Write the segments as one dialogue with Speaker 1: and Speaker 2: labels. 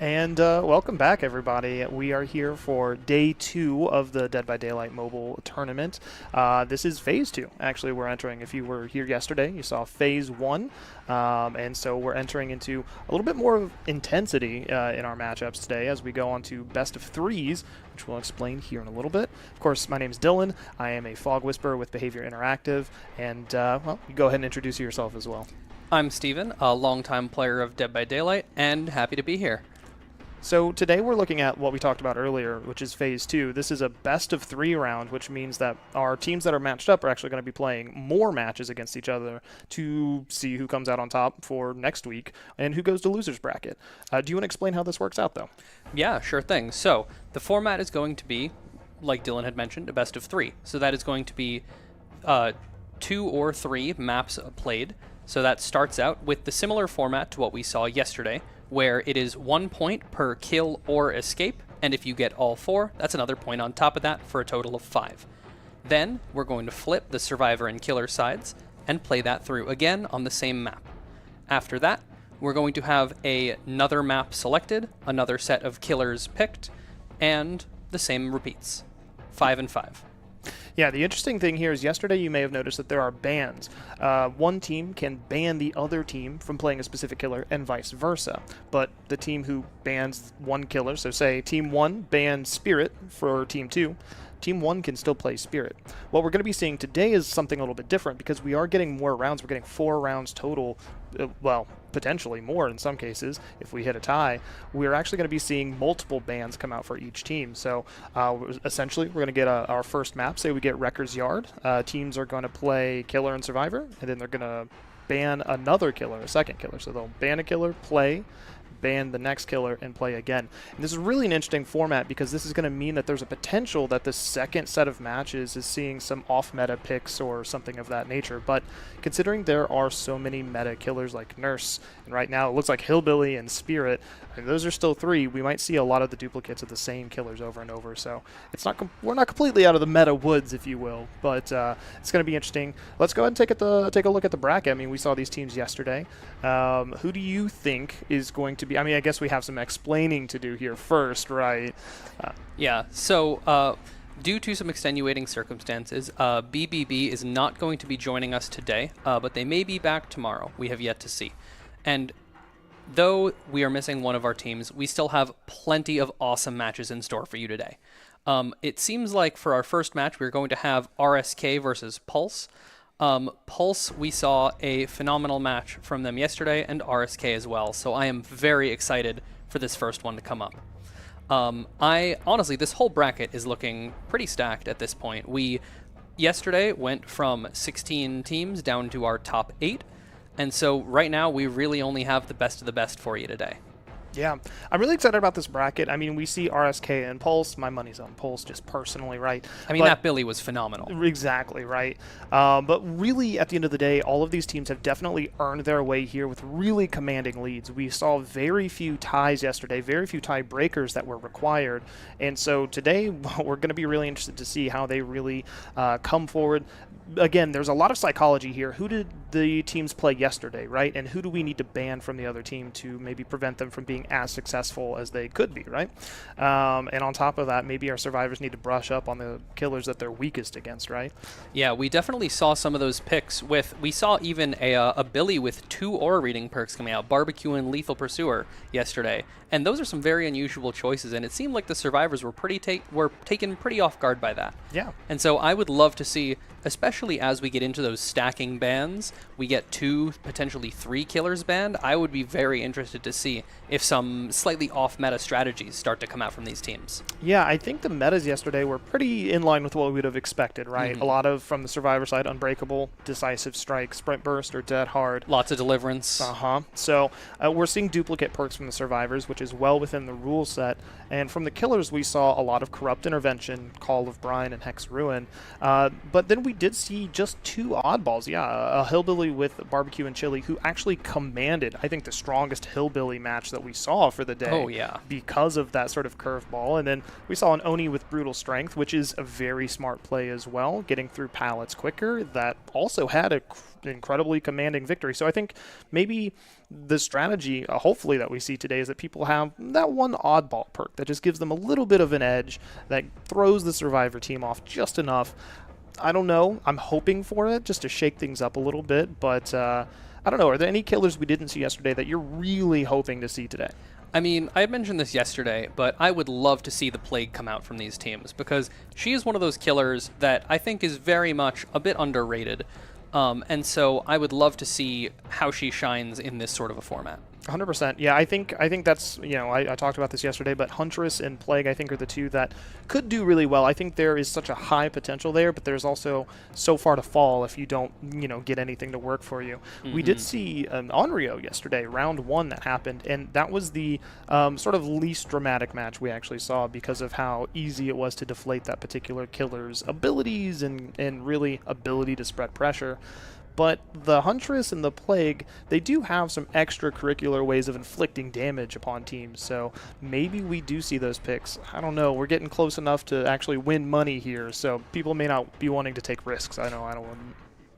Speaker 1: And welcome back, everybody. We are here for day 2 of the Dead by Daylight mobile tournament. This is phase 2. Actually, we're entering. If you were here yesterday, you saw phase 1. And so we're entering into a little bit more of intensity in our matchups today as we go on to best of 3s, which we'll explain here in a little bit. Of course, my name is Dylan. I am a Fog Whisperer with Behavior Interactive. And, well, you go ahead and introduce yourself as well.
Speaker 2: I'm Steven, a longtime player of Dead by Daylight, and happy to be here.
Speaker 1: So today we're looking at what we talked about earlier, which is phase 2. This is a best of 3 round, which means that our teams that are matched up are actually going to be playing more matches against each other to see who comes out on top for next week and who goes to loser's bracket. Do you want to explain how this works out, though?
Speaker 2: Yeah, sure thing. So the format is going to be, like Dylan had mentioned, a best of 3. So that is going to be 2 or 3 maps played. So that starts out with the similar format to what we saw yesterday, where it is 1 point per kill or escape, and if you get all 4, that's another point on top of that for a total of 5. Then we're going to flip the survivor and killer sides and play that through again on the same map. After that, we're going to have another map selected, another set of killers picked, and the same repeats. 5 and 5.
Speaker 1: Yeah, the interesting thing here is yesterday you may have noticed that there are bans. One team can ban the other team from playing a specific killer and vice versa. But the team who bans one killer, so say Team 1 bans Spirit for Team 2, Team 1 can still play Spirit. What we're going to be seeing today is something a little bit different because we are getting more rounds. We're getting 4 rounds total, well, potentially more in some cases if we hit a tie. We're actually going to be seeing multiple bans come out for each team. So essentially we're going to get our first map. Say we get Wrecker's Yard. Teams are going to play Killer and Survivor, and then they're going to ban another killer, a second killer. So they'll ban a killer, play, ban the next killer, and play again. And this is really an interesting format because this is going to mean that there's a potential that the second set of matches is seeing some off-meta picks or something of that nature. But considering there are so many meta killers like Nurse, and right now it looks like Hillbilly and Spirit, and those are still 3, we might see a lot of the duplicates of the same killers over and over. So it's not we're not completely out of the meta woods, if you will, but it's going to be interesting. Let's go ahead and take a look at the bracket. I mean, we saw these teams yesterday. Who do you think is going to be? I mean, I guess we have some explaining to do here first, right?
Speaker 2: Yeah, so due to some extenuating circumstances, BBB is not going to be joining us today, but they may be back tomorrow. We have yet to see. And though we are missing one of our teams, we still have plenty of awesome matches in store for you today. It seems like for our first match, we're going to have RSK versus Pulse. Pulse, we saw a phenomenal match from them yesterday, and RSK as well, so I am very excited for this first one to come up. Honestly, this whole bracket is looking pretty stacked at this point. We, yesterday, went from 16 teams down to our top 8, and so right now we really only have the best of the best for you today.
Speaker 1: Yeah, I'm really excited about this bracket. I mean, we see RSK and Pulse. My money's on Pulse just personally, right?
Speaker 2: I mean, that Billy was phenomenal.
Speaker 1: Exactly, right? But really, at the end of the day, all of these teams have definitely earned their way here with really commanding leads. We saw very few ties yesterday, very few tie breakers that were required. And so today, we're going to be really interested to see how they really come forward. Again, there's a lot of psychology here. Who did the teams play yesterday, right? And who do we need to ban from the other team to maybe prevent them from being as successful as they could be, right? And on top of that, maybe our survivors need to brush up on the killers that they're weakest against, right?
Speaker 2: Yeah, we definitely saw some of those picks we saw even a Billy with 2 aura reading perks coming out, Barbecue and Lethal Pursuer yesterday. And those are some very unusual choices, and it seemed like the survivors were taken pretty off guard by that.
Speaker 1: Yeah.
Speaker 2: And so I would love to see, especially as we get into those stacking bans, we get 2, potentially 3 killers banned. I would be very interested to see if some slightly off-meta strategies start to come out from these teams.
Speaker 1: Yeah, I think the metas yesterday were pretty in line with what we would have expected, right?
Speaker 2: Mm-hmm.
Speaker 1: A lot of, from the survivor side, Unbreakable, Decisive Strike, Sprint Burst, or Dead Hard.
Speaker 2: Lots of Deliverance.
Speaker 1: So we're seeing duplicate perks from the survivors, which is well within the rule set. And from the killers, we saw a lot of Corrupt Intervention, Call of Brine, and Hex Ruin. But then we did see just 2 oddballs. Yeah, a hillbilly with barbecue and chili who actually commanded, I think, the strongest hillbilly match that we saw for the day.
Speaker 2: Oh, yeah.
Speaker 1: Because of that sort of curveball. And then we saw an Oni with brutal strength, which is a very smart play as well, getting through pallets quicker. That also had a incredibly commanding victory. So I think maybe the strategy, hopefully, that we see today is that people have that one oddball perk that just gives them a little bit of an edge, that throws the Survivor team off just enough. I don't know. I'm hoping for it just to shake things up a little bit, but I don't know. Are there any killers we didn't see yesterday that you're really hoping to see today?
Speaker 2: I mean, I mentioned this yesterday, but I would love to see the Plague come out from these teams because she is one of those killers that I think is very much a bit underrated. And so I would love to see how she shines in this sort of a format.
Speaker 1: 100%. Yeah, I think that's, I talked about this yesterday, but Huntress and Plague, I think, are the 2 that could do really well. I think there is such a high potential there, but there's also so far to fall if you don't, get anything to work for you. We did see an Onryo yesterday, round 1 that happened, and that was the sort of least dramatic match we actually saw because of how easy it was to deflate that particular killer's abilities and really ability to spread pressure. But the Huntress and the Plague, they do have some extracurricular ways of inflicting damage upon teams, so maybe we do see those picks. I don't know. We're getting close enough to actually win money here, so people may not be wanting to take risks. I know I don't want.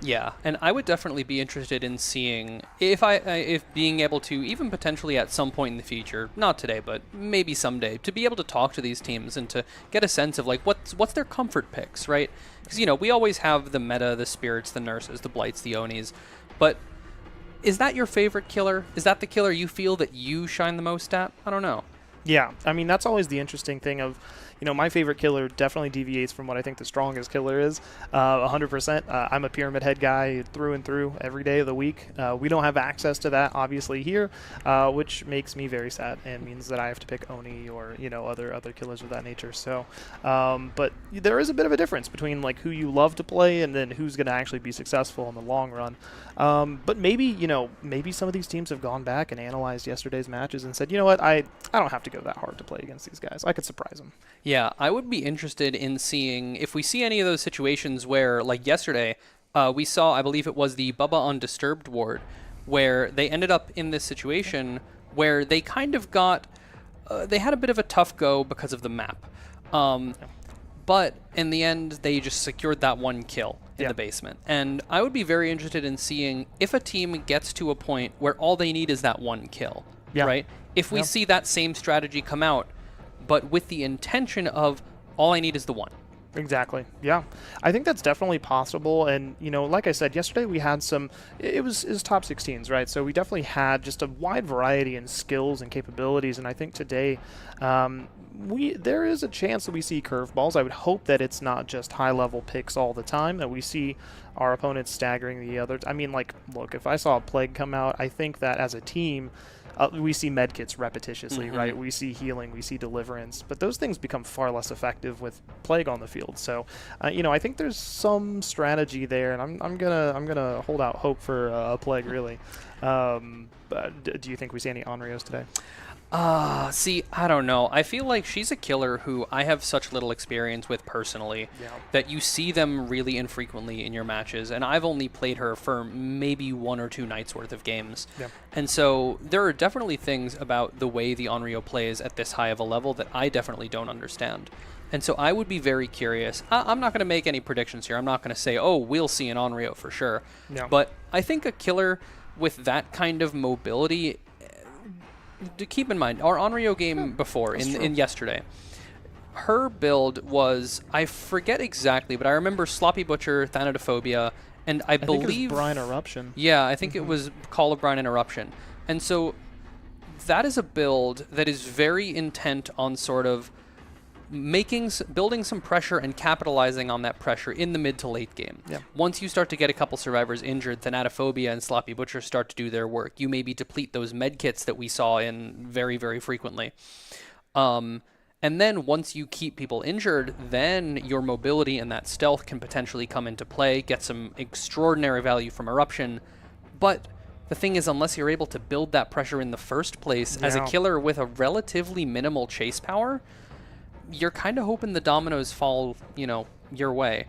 Speaker 2: Yeah, and I would definitely be interested in seeing if being able to, even potentially at some point in the future, not today, but maybe someday, to be able to talk to these teams and to get a sense of like what's their comfort picks, right? Because we always have the meta, the spirits, the nurses, the blights, the onis, but is that your favorite killer? Is that the killer you feel that you shine the most at? I don't know.
Speaker 1: Yeah, I mean, that's always the interesting thing of, my favorite killer definitely deviates from what I think the strongest killer is, 100%. I'm a Pyramid Head guy through and through every day of the week. We don't have access to that, obviously, here, which makes me very sad and means that I have to pick Oni or, other killers of that nature. So, but there is a bit of a difference between, like, who you love to play and then who's going to actually be successful in the long run. But maybe, maybe some of these teams have gone back and analyzed yesterday's matches and said, you know what, I don't have to go that hard to play against these guys. I could surprise them.
Speaker 2: Yeah, I would be interested in seeing if we see any of those situations where, like yesterday, we saw, I believe it was the Bubba Undisturbed ward, where they ended up in this situation where they kind of got, they had a bit of a tough go because of the map. But in the end, they just secured that one kill in the basement. And I would be very interested in seeing if a team gets to a point where all they need is that one kill, right? If we see that same strategy come out, but with the intention of all I need is the one.
Speaker 1: Exactly. Yeah. I think that's definitely possible. And, like I said, yesterday we had it was top 16s, right? So we definitely had just a wide variety in skills and capabilities. And I think today there is a chance that we see curveballs. I would hope that it's not just high-level picks all the time, that we see our opponents staggering the others. I mean, like, look, if I saw a Plague come out, I think that as a team, we see medkits repetitiously, right? We see healing, we see deliverance, but those things become far less effective with Plague on the field. So, I think there's some strategy there, and I'm gonna hold out hope for a Plague, really. But do you think we see any Onryos today?
Speaker 2: See, I don't know. I feel like she's a killer who I have such little experience with personally that you see them really infrequently in your matches, and I've only played her for maybe 1 or 2 nights worth of games. And so there are definitely things about the way the Onryo plays at this high of a level that I definitely don't understand. And so I would be very curious. I'm not going to make any predictions here. I'm not going to say, oh, we'll see an Onryo for sure. But I think a killer with that kind of mobility, to keep in mind, our Onryo game before, in yesterday, her build was, I forget exactly, but I remember Sloppy Butcher, Thanatophobia, and I believe
Speaker 1: think it was Brine Eruption.
Speaker 2: Yeah, I think it was Call of Brine and Eruption. And so that is a build that is very intent on sort of building some pressure and capitalizing on that pressure in the mid to late game. Once you start to get a couple survivors injured, Thanatophobia and Sloppy Butcher start to do their work. You maybe deplete those medkits that we saw in very, very frequently. And then once you keep people injured, then your mobility and that stealth can potentially come into play, get some extraordinary value from Eruption. But the thing is, unless you're able to build that pressure in the first place as a killer with a relatively minimal chase power, you're kind of hoping the dominoes fall, your way.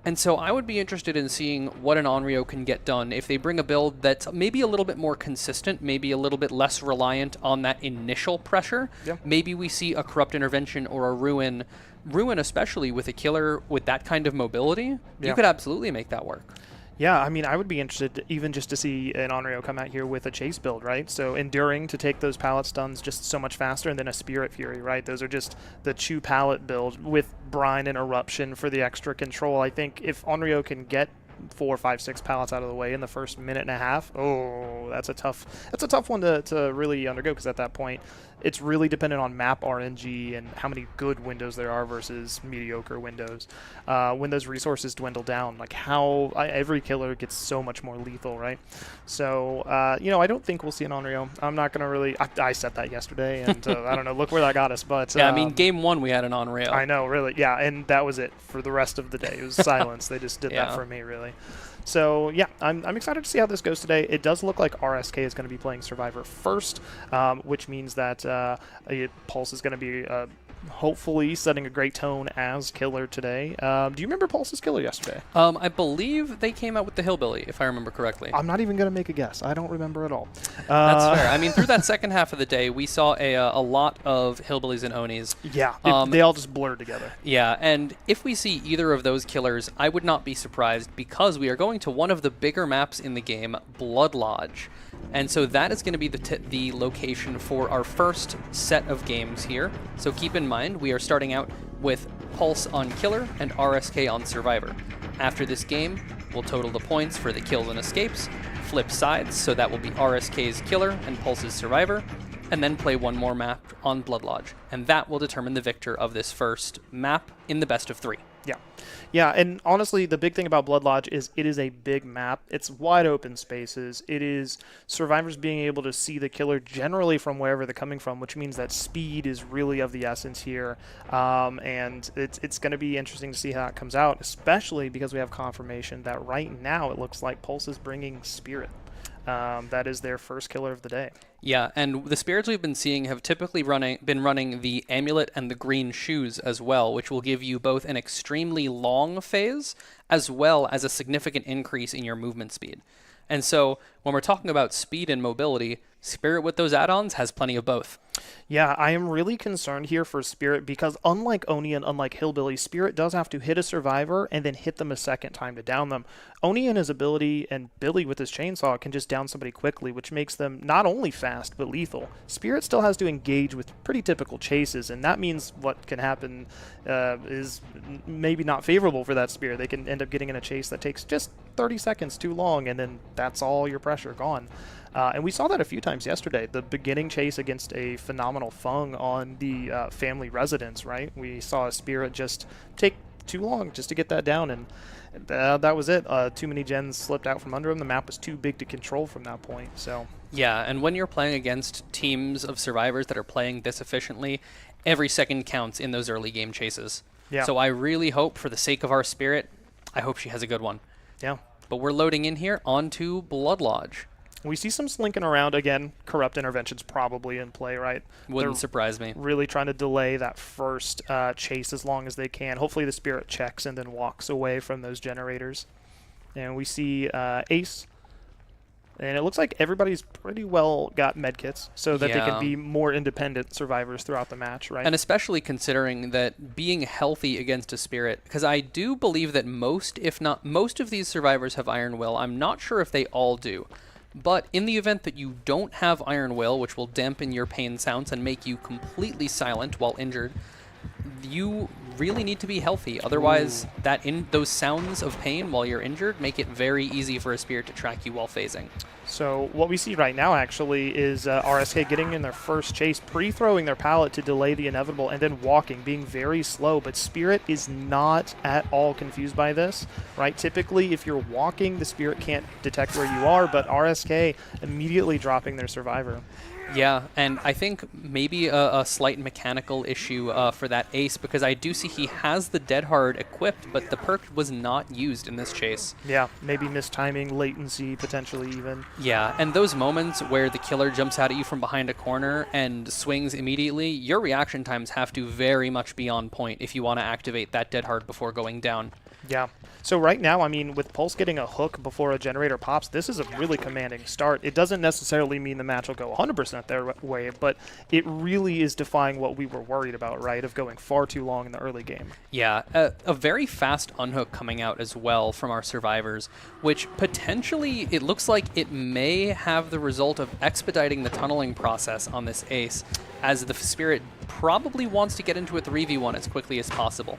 Speaker 2: And so I would be interested in seeing what an Onryo can get done if they bring a build that's maybe a little bit more consistent, maybe a little bit less reliant on that initial pressure.
Speaker 1: Yeah.
Speaker 2: Maybe we see a Corrupt Intervention or a Ruin. Ruin, especially with a killer with that kind of mobility, you could absolutely make that work.
Speaker 1: Yeah, I mean, I would be interested even just to see an Onryo come out here with a chase build, right? So enduring to take those pallet stuns just so much faster, and then a Spirit Fury, right? Those are just the Chew pallet build with Brine and Eruption for the extra control. I think if Onryo can get 4, 5, 6 pallets out of the way in the first minute and a half, oh, that's a tough one to really undergo, because at that point it's really dependent on map RNG and how many good windows there are versus mediocre windows. When those resources dwindle down, like every killer gets so much more lethal, right? So I don't think we'll see an Onryo. I'm not gonna really. I said that yesterday, and I don't know. Look where that got us. But
Speaker 2: yeah, I mean, game 1 we had an Onryo.
Speaker 1: I know, really. Yeah, and that was it for the rest of the day. It was silence. They just did that for me, really. So yeah, I'm excited to see how this goes today. It does look like RSK is going to be playing Survivor first, which means that Pulse is going to be hopefully setting a great tone as killer today. Do you remember Pulse's killer yesterday?
Speaker 2: I believe they came out with the Hillbilly, if I remember correctly.
Speaker 1: I'm not even going to make a guess. I don't remember at all.
Speaker 2: That's fair. I mean, through that second half of the day, we saw a lot of Hillbillies and Onis.
Speaker 1: Yeah, they all just blurred together.
Speaker 2: Yeah, and if we see either of those killers, I would not be surprised, because we are going to one of the bigger maps in the game, Blood Lodge. And so that is going to be the location for our first set of games here. So keep in mind, we are starting out with Pulse on Killer and RSK on Survivor. After this game, we'll total the points for the kills and escapes, flip sides, so that will be RSK's Killer and Pulse's Survivor, and then play one more map on Blood Lodge. And that will determine the victor of this first map in the best of 3.
Speaker 1: Yeah. Yeah, and honestly, the big thing about Blood Lodge is it is a big map. It's wide open spaces. It is survivors being able to see the killer generally from wherever they're coming from, which means that speed is really of the essence here. And it's going to be interesting to see how it comes out, especially because we have confirmation that right now it looks like Pulse is bringing Spirit. That is their first killer of the day.
Speaker 2: Yeah, and the spirits we've been seeing have typically been running the Amulet and the Green Shoes as well, which will give you both an extremely long phase as well as a significant increase in your movement speed. And so when we're talking about speed and mobility, Spirit with those add-ons has plenty of both.
Speaker 1: Yeah, I am really concerned here for Spirit because unlike Oni and unlike Hillbilly, Spirit does have to hit a survivor and then hit them a second time to down them. Oni and his ability and Billy with his chainsaw can just down somebody quickly, which makes them not only fast but lethal. Spirit still has to engage with pretty typical chases, and that means what can happen is maybe not favorable for that Spirit. They can end up getting in a chase that takes just 30 seconds too long, and then that's all your pressure gone. And we saw that a few times yesterday. The beginning chase against a phenomenal Fung on the family residence, right? We saw a Spirit just take too long just to get that down, and that was it. Too many gens slipped out from under him. The map was too big to control from that point. So
Speaker 2: yeah, and when you're playing against teams of survivors that are playing this efficiently, every second counts in those early game chases. Yeah. So I really hope, for the sake of our Spirit, I hope she has a good one.
Speaker 1: Yeah.
Speaker 2: But we're loading in here onto Blood Lodge.
Speaker 1: We see some slinking around again. Corrupt Intervention's probably in play, right?
Speaker 2: Wouldn't surprise me.
Speaker 1: Really trying to delay that first chase as long as they can. Hopefully the Spirit checks and then walks away from those generators. And we see Ace. And it looks like everybody's pretty well got medkits so that they can be more independent survivors throughout the match, right?
Speaker 2: And especially considering that being healthy against a Spirit, because I do believe that most, if not most, of these survivors have Iron Will. I'm not sure if they all do. But in the event that you don't have Iron Will, which will dampen your pain sounds and make you completely silent while injured, you really need to be healthy. Otherwise, those sounds of pain while you're injured make it very easy for a Spirit to track you while phasing.
Speaker 1: So what we see right now actually is RSK getting in their first chase, pre-throwing their pallet to delay the inevitable, and then walking, being very slow. But Spirit is not at all confused by this, right? Typically, if you're walking, the Spirit can't detect where you are, but RSK immediately dropping their survivor.
Speaker 2: Yeah, and I think maybe a slight mechanical issue for that Ace, because I do see he has the Dead Hard equipped, but the perk was not used in this chase.
Speaker 1: Yeah, maybe mistiming, latency, potentially even.
Speaker 2: Yeah, and those moments where the killer jumps out at you from behind a corner and swings immediately, your reaction times have to very much be on point if you want to activate that Dead Hard before going down.
Speaker 1: Yeah. So right now, I mean, with Pulse getting a hook before a generator pops, this is a really commanding start. It doesn't necessarily mean the match will go 100% their way, but it really is defying what we were worried about, right, of going far too long in the early game.
Speaker 2: Yeah, a very fast unhook coming out as well from our survivors, which potentially it looks like it may have the result of expediting the tunneling process on this ace, as the Spirit probably wants to get into a 3v1 as quickly as possible.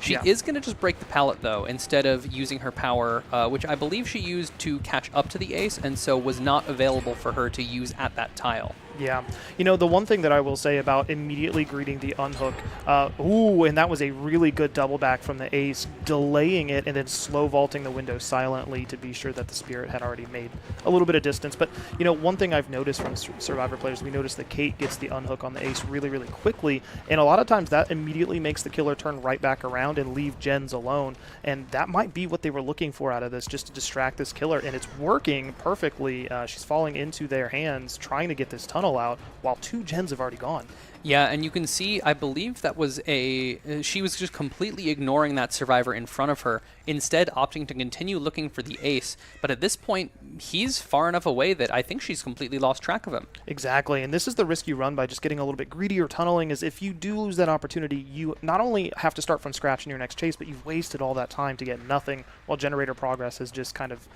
Speaker 2: She is going to just break the pallet, though, instead of using her power, which I believe she used to catch up to the ace, and so was not available for her to use at that tile.
Speaker 1: Yeah. You know, the one thing that I will say about immediately greeting the unhook, and that was a really good double back from the ace, delaying it and then slow vaulting the window silently to be sure that the Spirit had already made a little bit of distance. But, you know, one thing I've noticed from Survivor players, we noticed that Kate gets the unhook on the ace really, really quickly, and a lot of times that immediately makes the killer turn right back around and leave gens alone, and that might be what they were looking for out of this, just to distract this killer, and it's working perfectly. She's falling into their hands, trying to get this tunnel out while 2 gens have already gone.
Speaker 2: Yeah, and you can see, I believe that was she was just completely ignoring that survivor in front of her, instead opting to continue looking for the ace. But at this point, he's far enough away that I think she's completely lost track of him.
Speaker 1: Exactly, and this is the risk you run by just getting a little bit greedy or tunneling, is if you do lose that opportunity, you not only have to start from scratch in your next chase, but you've wasted all that time to get nothing, while generator progress has just kind of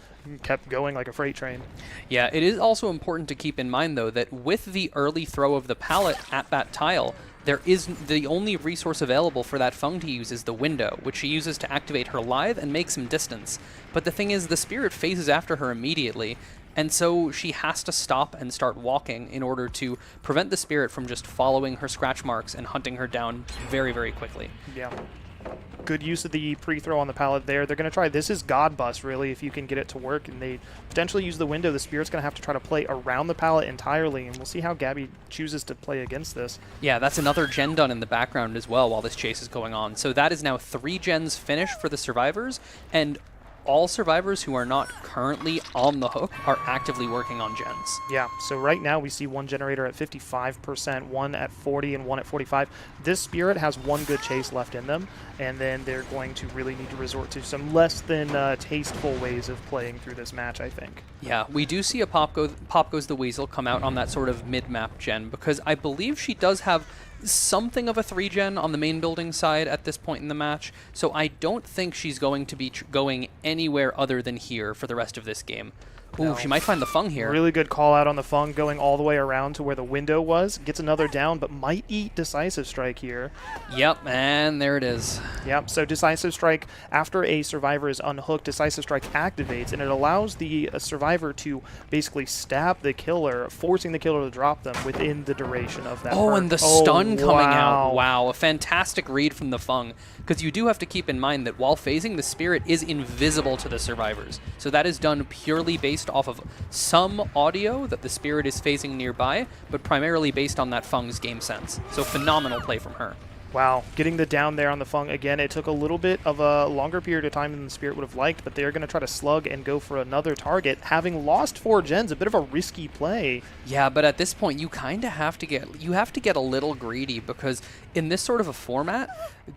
Speaker 1: kept going like a freight train.
Speaker 2: Yeah, it is also important to keep in mind, though, that with the early throw of the pallet at that tile, there is the only resource available for that Feng to use is the window, which she uses to activate her lithe and make some distance. But the thing is, the Spirit phases after her immediately, and so she has to stop and start walking in order to prevent the Spirit from just following her scratch marks and hunting her down very, very quickly.
Speaker 1: Yeah. Good use of the pre-throw on the pallet there. They're going to try, this is God Bus, really, if you can get it to work, and they potentially use the window. The Spirit's going to have to try to play around the pallet entirely, and we'll see how Gabby chooses to play against this.
Speaker 2: Yeah, that's another gen done in the background as well while this chase is going on. So that is now 3 gens finished for the survivors, and all survivors who are not currently on the hook are actively working on gens.
Speaker 1: Yeah, so right now we see one generator at 55%, one at 40, and one at 45. This Spirit has one good chase left in them, and then they're going to really need to resort to some less than tasteful ways of playing through this match, I think.
Speaker 2: Yeah, we do see a Pop Goes the Weasel come out on that sort of mid-map gen, because I believe she does have something of a 3-gen on the main building side at this point in the match, so I don't think she's going to be going anywhere other than here for the rest of this game. Ooh, no. She might find the Feng here.
Speaker 1: Really good call out on the Feng, going all the way around to where the window was. Gets another down, but might eat Decisive Strike here.
Speaker 2: Yep, and there it is.
Speaker 1: Yep, so Decisive Strike, after a survivor is unhooked, Decisive Strike activates, and it allows the survivor to basically stab the killer, forcing the killer to drop them within the duration of that perk.
Speaker 2: And the stun coming out. Wow, a fantastic read from the Feng. Because you do have to keep in mind that while phasing, the Spirit is invisible to the survivors. So that is done purely based off of some audio that the Spirit is phasing nearby, but primarily based on that Feng's game sense. So phenomenal play from her.
Speaker 1: Wow, getting the down there on the Feng. Again, it took a little bit of a longer period of time than the Spirit would have liked, but they're going to try to slug and go for another target. Having lost 4 gens, a bit of a risky play.
Speaker 2: Yeah, but at this point, you kind of have to get a little greedy, because in this sort of a format,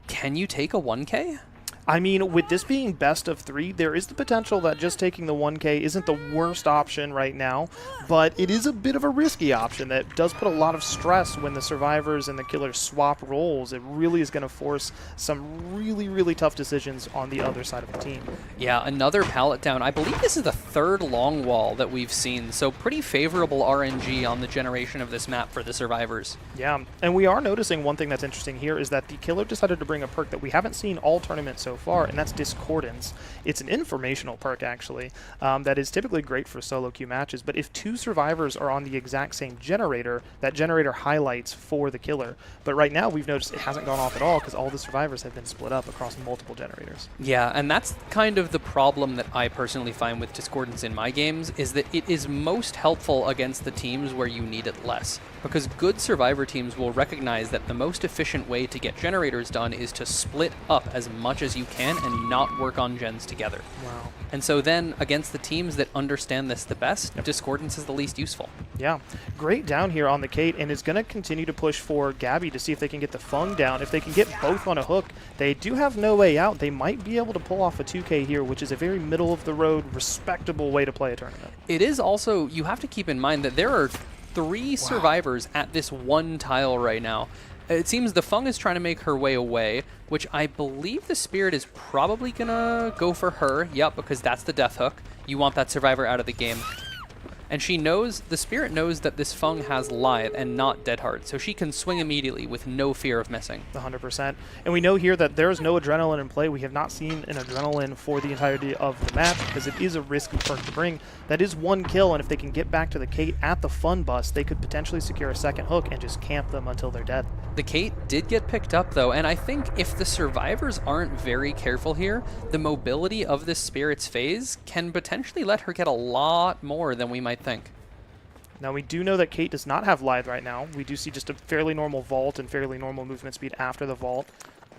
Speaker 2: can you take a 1K?
Speaker 1: I mean, with this being best of 3, there is the potential that just taking the 1K isn't the worst option right now, but it is a bit of a risky option that does put a lot of stress when the survivors and the killers swap roles. It really is going to force some really, really tough decisions on the other side of the team.
Speaker 2: Yeah, another pallet down. I believe this is the 3rd long wall that we've seen, so pretty favorable RNG on the generation of this map for the survivors.
Speaker 1: Yeah, and we are noticing one thing that's interesting here is that the killer decided to bring a perk that we haven't seen all tournament so far, and that's Discordance. It's an informational perk, actually, that is typically great for solo queue matches, but if 2 survivors are on the exact same generator, that generator highlights for the killer. But right now, we've noticed it hasn't gone off at all because all the survivors have been split up across multiple generators.
Speaker 2: Yeah, and that's kind of the problem that I personally find with Discordance in my games, is that it is most helpful against the teams where you need it less. Because good survivor teams will recognize that the most efficient way to get generators done is to split up as much as you you can and not work on gens together.
Speaker 1: Wow.
Speaker 2: And so then against the teams that understand this the best, Discordance is the least useful.
Speaker 1: Yeah, great down here on the Kate, and is going to continue to push for Gabby to see if they can get the Fung down. If they can get both on a hook, they do have no way out. They might be able to pull off a 2K here, which is a very middle-of-the-road, respectable way to play a tournament.
Speaker 2: It is also, you have to keep in mind that there are 3 survivors at this one tile right now. It seems the Fung is trying to make her way away, which I believe the Spirit is probably going to go for her. Yep, because that's the death hook. You want that survivor out of the game. And she knows, the Spirit knows that this Fung has Lithe and not Dead Heart, so she can swing immediately with no fear of missing.
Speaker 1: 100%. And we know here that there is no adrenaline in play. We have not seen an adrenaline for the entirety of the match because it is a risky perk to bring. That is 1 kill, and if they can get back to the Kate at the Fun Bus, they could potentially secure a second hook and just camp them until they're dead.
Speaker 2: The Kate did get picked up, though, and I think if the survivors aren't very careful here, the mobility of this Spirit's phase can potentially let her get a lot more than we might think.
Speaker 1: Now, we do know that Kate does not have Lithe right now. We do see just a fairly normal vault and fairly normal movement speed after the vault.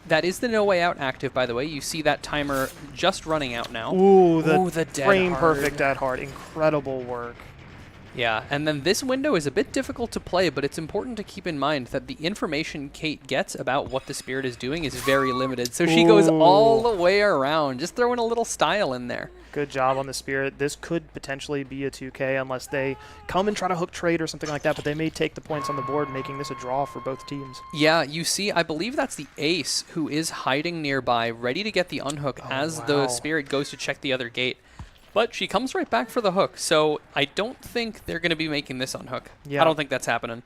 Speaker 2: That is the No Way Out active, by the way. You see that timer just running out now.
Speaker 1: Ooh, the
Speaker 2: Dead
Speaker 1: frame
Speaker 2: Hard.
Speaker 1: perfect Dead Hard. Incredible work.
Speaker 2: Yeah, and then this window is a bit difficult to play, but it's important to keep in mind that the information Kate gets about what the Spirit is doing is very limited. So she goes all the way around, just throwing a little style in there.
Speaker 1: Good job on the Spirit. This could potentially be a 2K unless they come and try to hook trade or something like that, but they may take the points on the board, making this a draw for both teams.
Speaker 2: Yeah, you see, I believe that's the Ace who is hiding nearby, ready to get the unhook as the Spirit goes to check the other gate. But she comes right back for the hook, so I don't think they're going to be making this unhook.
Speaker 1: Yeah.
Speaker 2: I don't think that's happening.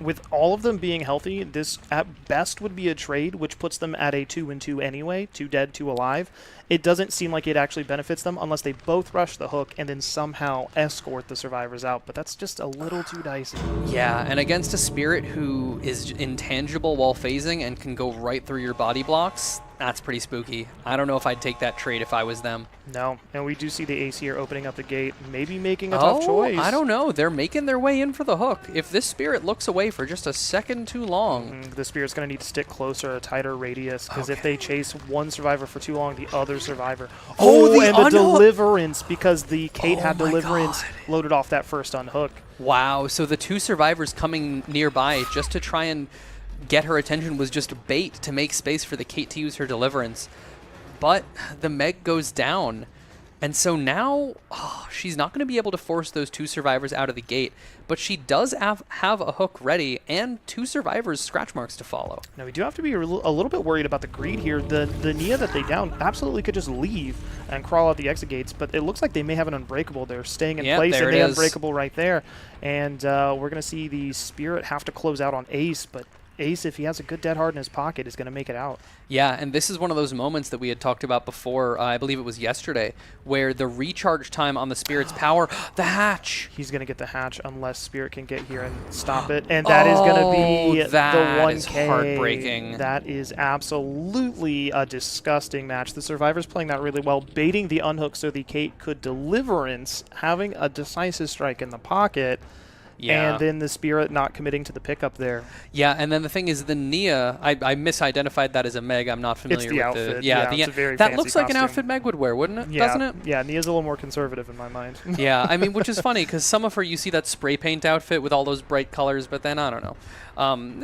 Speaker 1: With all of them being healthy, this at best would be a trade, which puts them at a 2-2 anyway, 2 dead, 2 alive. It doesn't seem like it actually benefits them unless they both rush the hook and then somehow escort the survivors out, but that's just a little too dicey.
Speaker 2: Yeah, and against a Spirit who is intangible while phasing and can go right through your body blocks, that's pretty spooky. I don't know if I'd take that trade if I was them.
Speaker 1: No, and we do see the Ace here opening up the gate, maybe making a tough choice.
Speaker 2: I don't know. They're making their way in for the hook. If this Spirit looks away for just a second too long...
Speaker 1: The Spirit's going to need to stick closer, a tighter radius, because if they chase one survivor for too long, the other survivor... the Deliverance, because the Kate had Deliverance loaded off that first unhook.
Speaker 2: Wow, so the 2 survivors coming nearby just to try and get her attention was just bait to make space for the Kate to use her Deliverance. But the Meg goes down. And so now she's not going to be able to force those 2 survivors out of the gate, but she does have a hook ready and 2 survivors' scratch marks to follow.
Speaker 1: Now, we do have to be a little bit worried about the greed here. The Nia that they down absolutely could just leave and crawl out the exit gates, but it looks like they may have an Unbreakable. They're staying in place, and they Unbreakable right there. And we're going to see the Spirit have to close out on Ace, but Ace, if he has a good Dead Hard in his pocket, is going to make it out.
Speaker 2: Yeah, and this is one of those moments that we had talked about before, I believe it was yesterday, where the recharge time on the Spirit's power, the hatch.
Speaker 1: He's going to get the hatch unless Spirit can get here and stop it, and that is going to be the 1K.
Speaker 2: That is heartbreaking.
Speaker 1: That is absolutely a disgusting match. The Survivor's playing that really well, baiting the unhook so the Kate could Deliverance, having a decisive strike in the pocket. Yeah. And then the Spirit not committing to the pickup there.
Speaker 2: Yeah, and then the thing is the Nia, I misidentified that as a Meg. I'm not familiar
Speaker 1: with the
Speaker 2: outfit.
Speaker 1: It's a very
Speaker 2: that
Speaker 1: fancy
Speaker 2: looks like
Speaker 1: costume.
Speaker 2: an outfit Meg would wear, wouldn't it?
Speaker 1: Yeah.
Speaker 2: Doesn't it?
Speaker 1: Yeah, Nia's a little more conservative in my mind.
Speaker 2: Yeah, I mean, which is funny because some of her, you see that spray paint outfit with all those bright colors, but then I don't know.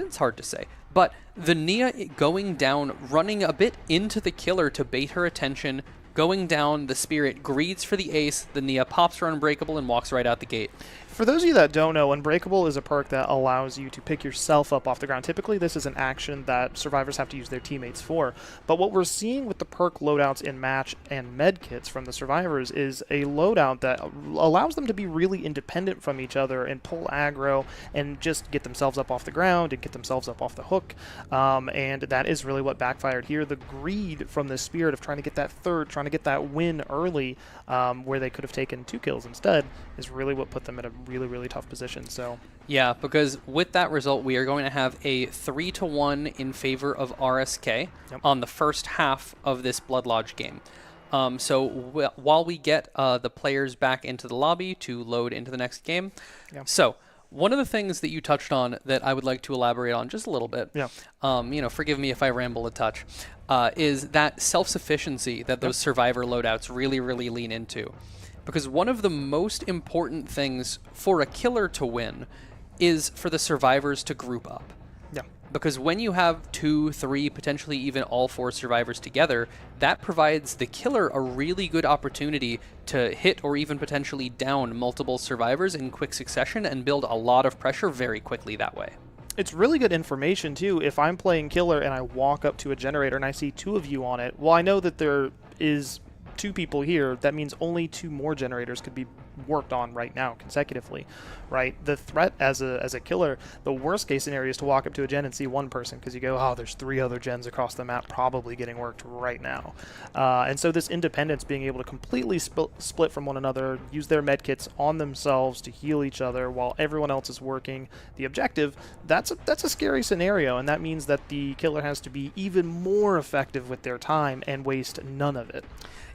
Speaker 2: It's hard to say. But the Nia going down, running a bit into the killer to bait her attention, going down, the Spirit greeds for the Ace, the Nia pops her Unbreakable and walks right out the gate.
Speaker 1: For those of you that don't know, Unbreakable is a perk that allows you to pick yourself up off the ground. Typically, this is an action that survivors have to use their teammates for. But what we're seeing with the perk loadouts in match and med kits from the survivors is a loadout that allows them to be really independent from each other and pull aggro and just get themselves up off the ground and get themselves up off the hook. And that is really what backfired here. The greed from the Spirit of trying to get that third, trying to get that win early, where they could have taken 2 kills instead, is really what put them at a really, really tough position. So
Speaker 2: yeah, because with that result, we are going to have a 3-1 in favor of RSK on the first half of this Blood Lodge game. So while we get the players back into the lobby to load into the next game. So one of the things that you touched on that I would like to elaborate on just a little bit, forgive me if I ramble a touch, is that self-sufficiency that those survivor loadouts really, really lean into. Because one of the most important things for a killer to win is for the survivors to group up.
Speaker 1: Yeah.
Speaker 2: Because when you have 2, 3, potentially even all 4 survivors together, that provides the killer a really good opportunity to hit or even potentially down multiple survivors in quick succession and build a lot of pressure very quickly that way.
Speaker 1: It's really good information, too. If I'm playing killer and I walk up to a generator and I see 2 of you on it, well, I know that there is 2 people here. That means only 2 more generators could be worked on right now consecutively, right? The threat as a killer, the worst case scenario is to walk up to a gen and see 1 person, because you go, oh, there's 3 other gens across the map probably getting worked right now. And so this independence, being able to completely split from one another, use their medkits on themselves to heal each other while everyone else is working the objective, that's a scary scenario, and that means that the killer has to be even more effective with their time and waste none of it.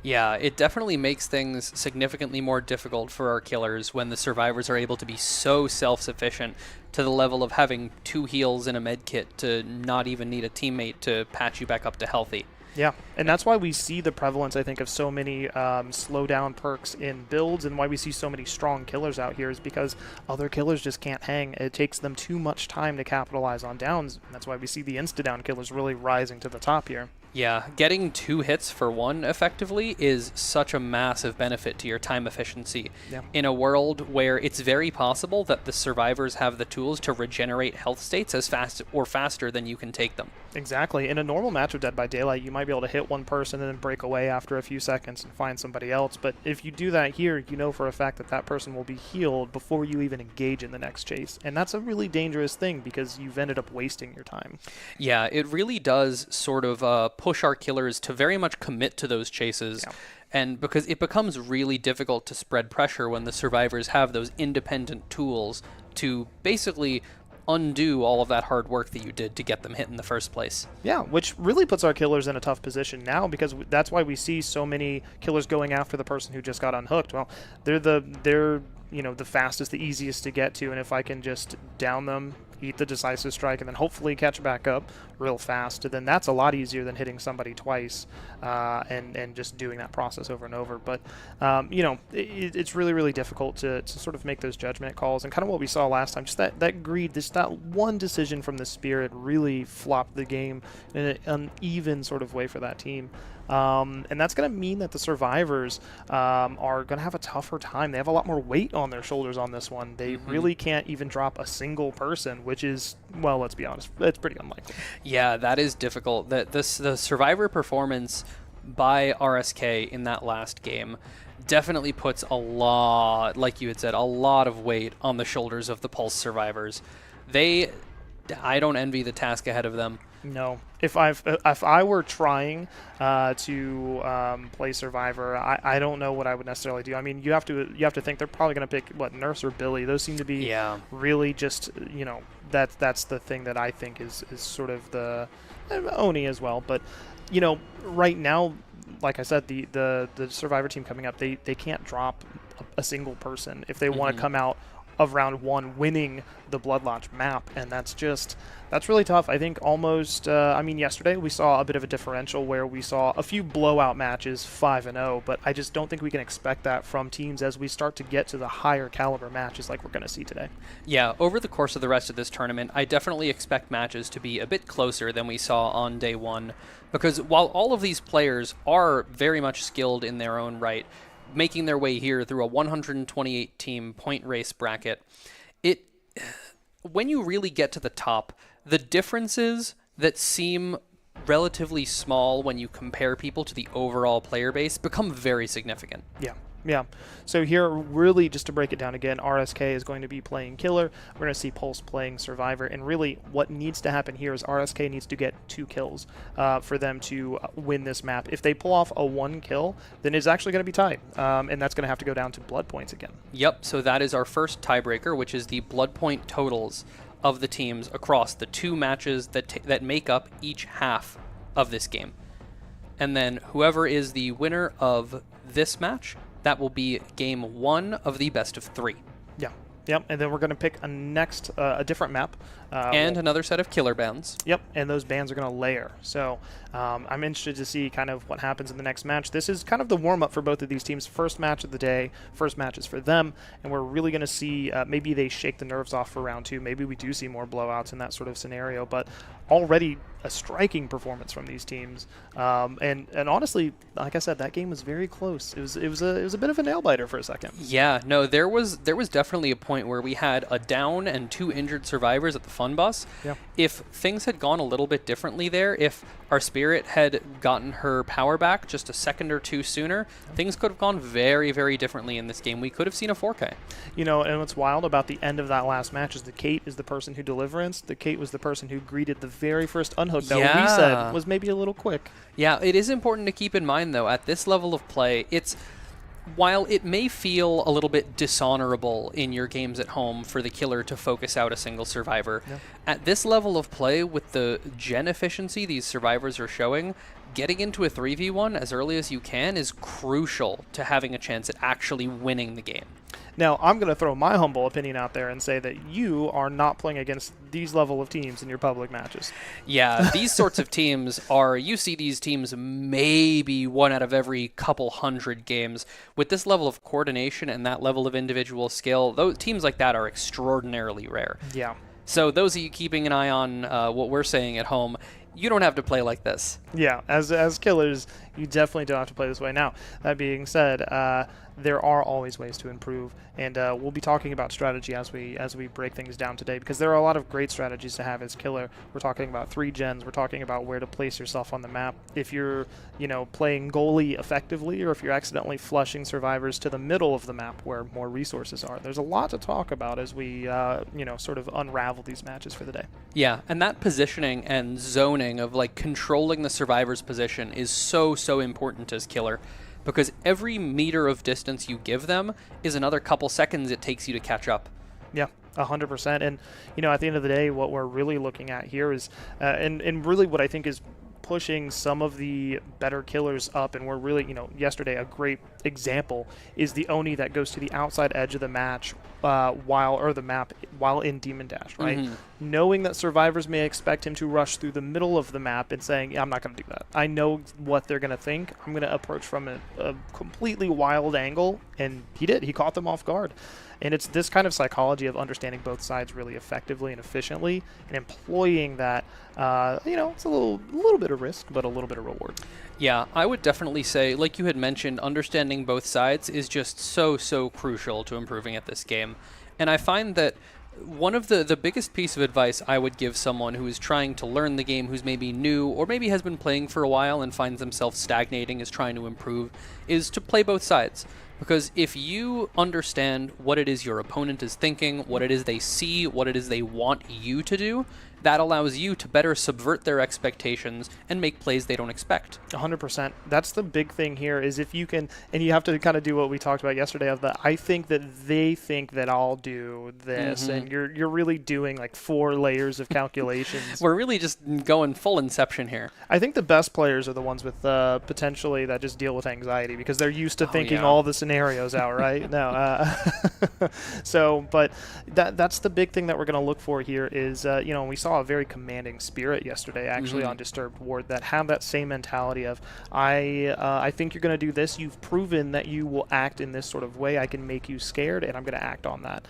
Speaker 2: Yeah, it definitely makes things significantly more difficult for our killers when the survivors are able to be so self-sufficient to the level of having 2 heals and a med kit to not even need a teammate to patch you back up to healthy.
Speaker 1: Yeah, and that's why we see the prevalence, I think, of so many slowdown perks in builds, and why we see so many strong killers out here is because other killers just can't hang. It takes them too much time to capitalize on downs, and that's why we see the insta-down killers really rising to the top here.
Speaker 2: Yeah, getting 2 hits for 1 effectively is such a massive benefit to your time efficiency.
Speaker 1: Yeah.
Speaker 2: In a world where it's very possible that the survivors have the tools to regenerate health states as fast or faster than you can take them.
Speaker 1: Exactly. In a normal match of Dead by Daylight, you might be able to hit 1 person and then break away after a few seconds and find somebody else. But if you do that here, you know for a fact that that person will be healed before you even engage in the next chase. And that's a really dangerous thing because you've ended up wasting your time.
Speaker 2: Yeah, it really does sort of push our killers to very much commit to those chases.
Speaker 1: Yeah.
Speaker 2: And because it becomes really difficult to spread pressure when the survivors have those independent tools to basically undo all of that hard work that you did to get them hit in the first place.
Speaker 1: Yeah, which really puts our killers in a tough position now, because that's why we see so many killers going after the person who just got unhooked. Well, they're you know, the fastest, the easiest to get to, and if I can just down them, eat the decisive strike, and then hopefully catch back up real fast, then that's a lot easier than hitting somebody twice and just doing that process over and over. But, you know, it's really, really difficult to sort of make those judgment calls, and kind of what we saw last time, just that greed, just that one decision from the Spirit really flopped the game in an uneven sort of way for that team. And that's going to mean that the survivors are going to have a tougher time. They have a lot more weight on their shoulders on this one. They really can't even drop a single person, which is, well, let's be honest, it's pretty unlikely.
Speaker 2: Yeah, that is difficult. The survivor performance by RSK in that last game definitely puts a lot, like you had said, a lot of weight on the shoulders of the Pulse survivors. I don't envy the task ahead of them.
Speaker 1: No. If I were trying to play Survivor, I don't know what I would necessarily do. I mean, you have to think they're probably going to pick, what, Nurse or Billy. Those seem to be really just, you know, that's the thing that I think is sort of the Oni as well. But, you know, right now, like I said, the Survivor team coming up, they can't drop a single person if they want to come out of round 1 winning the Blood Lodge map, and that's really tough. I think almost, I mean, yesterday we saw a bit of a differential where we saw a few blowout matches 5-0, but I just don't think we can expect that from teams as we start to get to the higher caliber matches like we're going to see today.
Speaker 2: Yeah, over the course of the rest of this tournament, I definitely expect matches to be a bit closer than we saw on day 1, because while all of these players are very much skilled in their own right, making their way here through a 128 team point race bracket, when you really get to the top, the differences that seem relatively small when you compare people to the overall player base become very significant.
Speaker 1: Yeah. So here, really, just to break it down again, RSK is going to be playing Killer. We're going to see Pulse playing Survivor. And really, what needs to happen here is RSK needs to get 2 kills for them to win this map. If they pull off a 1 kill, then it's actually going to be tied. And that's going to have to go down to blood points again.
Speaker 2: Yep, so that is our first tiebreaker, which is the blood point totals of the teams across the 2 matches that make up each half of this game. And then whoever is the winner of this match, that will be game 1 of the best of 3.
Speaker 1: Yeah. Yep, and then we're going to pick a different map.
Speaker 2: And another set of killer bands.
Speaker 1: Yep, and those bands are going to layer. So I'm interested to see kind of what happens in the next match. This is kind of the warm-up for both of these teams. First match of the day, first match is for them, and we're really going to see maybe they shake the nerves off for round 2. Maybe we do see more blowouts in that sort of scenario, but already a striking performance from these teams. And honestly, like I said, that game was very close. It was a bit of a nail-biter for a second.
Speaker 2: Yeah, no, there was definitely a point where we had a down and 2 injured survivors at the fun bus.
Speaker 1: Yeah.
Speaker 2: If things had gone a little bit differently there, if our Spirit had gotten her power back just a second or two sooner, things could have gone very, very differently in this game. We could have seen a 4K.
Speaker 1: You know, and what's wild about the end of that last match is the Kate is the person who deliverance. The Kate was the person who greeted the very first unhook that we said was maybe a little quick.
Speaker 2: Yeah, it is important to keep in mind, though, at this level of play, while it may feel a little bit dishonorable in your games at home for the killer to focus out a single survivor, at this level of play, with the gen efficiency these survivors are showing, getting into a 3v1 as early as you can is crucial to having a chance at actually winning the game.
Speaker 1: Now, I'm going to throw my humble opinion out there and say that you are not playing against these level of teams in your public matches.
Speaker 2: Yeah, these sorts of teams you see these teams maybe 1 out of every couple hundred games. With this level of coordination and that level of individual skill, those teams like that are extraordinarily rare.
Speaker 1: Yeah.
Speaker 2: So those of you keeping an eye on what we're saying at home, you don't have to play like this.
Speaker 1: Yeah, as killers, you definitely don't have to play this way. Now, that being said, there are always ways to improve, and we'll be talking about strategy as we break things down today, because there are a lot of great strategies to have as killer. We're talking about 3 gens. We're talking about where to place yourself on the map. If you're, playing goalie effectively, or if you're accidentally flushing survivors to the middle of the map where more resources are. There's a lot to talk about as we, sort of unravel these matches for the day.
Speaker 2: Yeah, and that positioning and zoning of controlling the survivor's position is so important as killer, because every meter of distance you give them is another couple seconds it takes you to catch up.
Speaker 1: Yeah, 100%. And, at the end of the day, what we're really looking at here is, and really what I think is pushing some of the better killers up, and we're really, yesterday a great example is the Oni that goes to the outside edge of the match while in Demon Dash, right?
Speaker 2: Mm-hmm.
Speaker 1: Knowing that survivors may expect him to rush through the middle of the map and saying, I'm not going to do that. I know what they're going to think. I'm going to approach from a completely wild angle, and he did. He caught them off guard. And it's this kind of psychology of understanding both sides really effectively and efficiently, and employing that. It's a little bit of risk, but a little bit of reward.
Speaker 2: Yeah, I would definitely say, like you had mentioned, understanding both sides is just so crucial to improving at this game. And I find that one of the biggest piece of advice I would give someone who is trying to learn the game, who's maybe new or maybe has been playing for a while and finds themselves stagnating, is trying to improve, is to play both sides. Because if you understand what it is your opponent is thinking, what it is they see, what it is they want you to do, that allows you to better subvert their expectations and make plays they don't expect.
Speaker 1: 100%. That's the big thing here, is if you can, and you have to kind of do what we talked about yesterday of the, I think that they think that I'll do this, and you're really doing 4 layers of calculations.
Speaker 2: We're really just going full Inception here.
Speaker 1: I think the best players are the ones with potentially that just deal with anxiety, because they're used to thinking all the scenarios out, right? But that's the big thing that we're going to look for here is, we saw a very commanding Spirit yesterday, actually, on Disturbed Ward, that have that same mentality of, I think you're going to do this. You've proven that you will act in this sort of way. I can make you scared, and I'm going to act on that.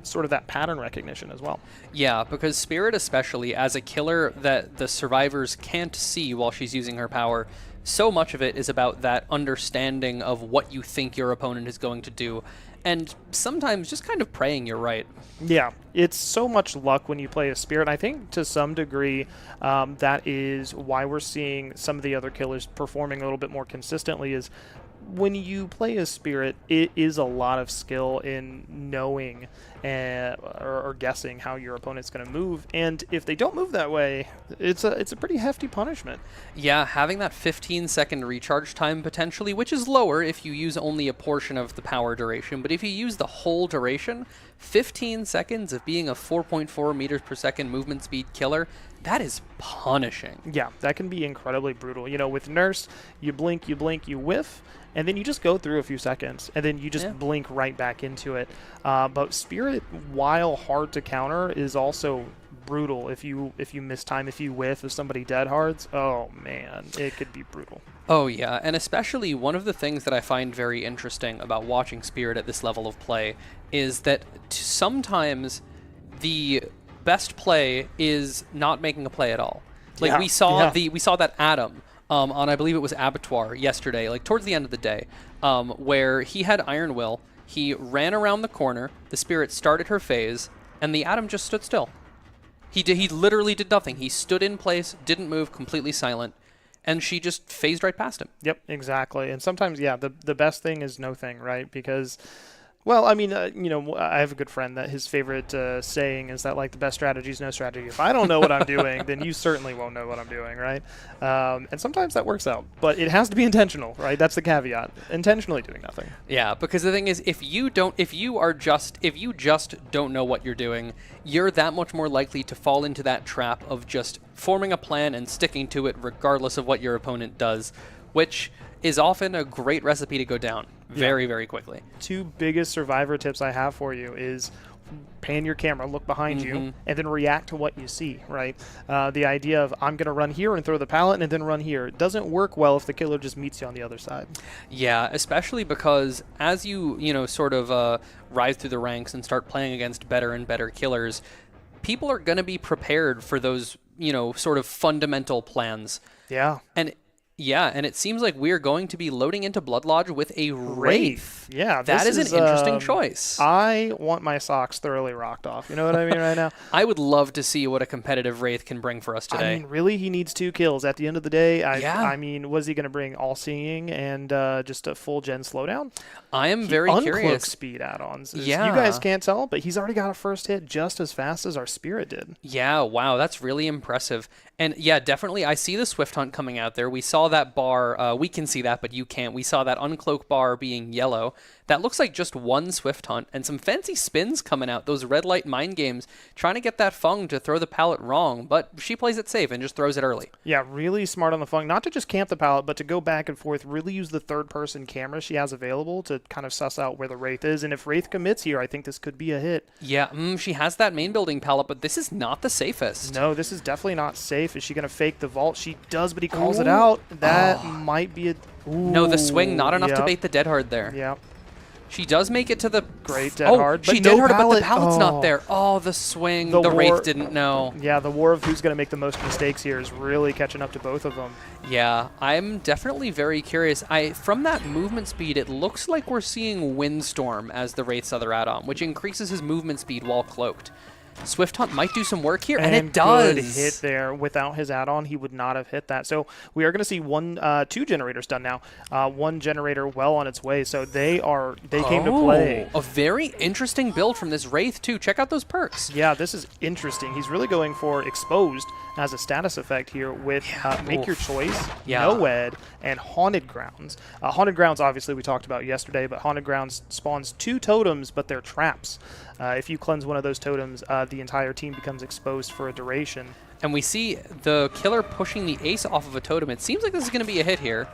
Speaker 1: Sort of that pattern recognition as well.
Speaker 2: Yeah, because Spirit, especially as a killer that the survivors can't see while she's using her power, so much of it is about that understanding of what you think your opponent is going to do, and sometimes just kind of praying you're right.
Speaker 1: Yeah, it's so much luck when you play a Spirit. I think to some degree that is why we're seeing some of the other killers performing a little bit more consistently, is when you play a Spirit, it is a lot of skill in knowing or guessing how your opponent's going to move, and if they don't move that way, it's a pretty hefty punishment.
Speaker 2: Yeah, having that 15-second recharge time potentially, which is lower if you use only a portion of the power duration, but if you use the whole duration, 15 seconds of being a 4.4 meters per second movement speed killer, That is punishing.
Speaker 1: Yeah, that can be incredibly brutal. You know, with Nurse, you blink, you whiff, and then you just go through a few seconds, and then you just blink right back into it. But Spirit, while hard to counter, is also brutal if you miss time, if you whiff, if somebody dead hards. Oh man, it could be brutal.
Speaker 2: Oh yeah, and especially one of the things that I find very interesting about watching Spirit at this level of play is that sometimes the best play is not making a play at all. Like we saw that Adam on, I believe it was Abattoir yesterday, like towards the end of the day, where he had Iron Will, he ran around the corner, the Spirit started her phase, and the Adam just stood still. He literally did nothing. He stood in place, didn't move, completely silent, and she just phased right past him.
Speaker 1: Yep, exactly. And sometimes, the best thing is no thing, right? Because, well, I mean, you know, I have a good friend that his favorite saying is that, like, the best strategy is no strategy. If I don't know what I'm doing, then you certainly won't know what I'm doing, right? And sometimes that works out, but it has to be intentional, right? That's the caveat. Intentionally doing nothing.
Speaker 2: Yeah, because the thing is, if you just don't know what you're doing, you're that much more likely to fall into that trap of just forming a plan and sticking to it regardless of what your opponent does, which is often a great recipe to go down very, very quickly.
Speaker 1: Two biggest survivor tips I have for you is pan your camera, look behind you, and then react to what you see, right? The idea of I'm going to run here and throw the pallet and then run here doesn't work well if the killer just meets you on the other side.
Speaker 2: Yeah, especially because as you sort of rise through the ranks and start playing against better and better killers, people are going to be prepared for those, sort of fundamental plans.
Speaker 1: Yeah.
Speaker 2: And it seems like we're going to be loading into Blood Lodge with a Wraith.
Speaker 1: Yeah,
Speaker 2: that is an interesting choice.
Speaker 1: I want my socks thoroughly rocked off. You know what I mean right now?
Speaker 2: I would love to see what a competitive Wraith can bring for us today.
Speaker 1: I mean, really, he needs 2 kills. At the end of the day, I mean, was he going to bring All-Seeing and just a full gen slowdown?
Speaker 2: I am very curious.
Speaker 1: Uncloak speed add-ons.
Speaker 2: Yeah.
Speaker 1: You guys can't tell, but he's already got a first hit just as fast as our Spirit did.
Speaker 2: Yeah, wow, that's really impressive. And yeah, definitely, I see the Swift Hunt coming out there. We saw that bar. We can see that, but you can't. We saw that Uncloak bar being yellow. That looks like just one Swift Hunt, and some fancy spins coming out. Those red light mind games, trying to get that Fung to throw the pallet wrong, but she plays it safe and just throws it early.
Speaker 1: Yeah, really smart on the Fung. Not to just camp the pallet, but to go back and forth, really use the third-person camera she has available to kind of suss out where the Wraith is. And if Wraith commits here, I think this could be a hit.
Speaker 2: Yeah, she has that main building pallet, but this is not the safest.
Speaker 1: No, this is definitely not safe. Is she going to fake the vault? She does, but he calls it out. That might be a...
Speaker 2: No, the swing, not enough to bait the Dead Hard there.
Speaker 1: Yeah.
Speaker 2: She does make it to the...
Speaker 1: Great Dead Hard.
Speaker 2: She Dead Hard, but the pallet's not there. Oh, the swing. The Wraith didn't know.
Speaker 1: Yeah, the war of who's going to make the most mistakes here is really catching up to both of them.
Speaker 2: Yeah, I'm definitely very curious. From that movement speed, it looks like we're seeing Windstorm as the Wraith's other add-on, which increases his movement speed while cloaked. Swift Hunt might do some work here, and it does.
Speaker 1: Good hit there. Without his add-on, he would not have hit that. So we are going to see 2 generators done now. 1 generator well on its way. So they came to play.
Speaker 2: A very interesting build from this Wraith too. Check out those perks.
Speaker 1: Yeah, this is interesting. He's really going for Exposed as a status effect here with Make Your Choice, No-Ed, and Haunted Grounds. Haunted Grounds, obviously, we talked about yesterday, but Haunted Grounds spawns 2 totems, but they're traps. If you cleanse one of those totems, the entire team becomes exposed for a duration.
Speaker 2: And we see the killer pushing the ace off of a totem. It seems like this is going to be a hit here.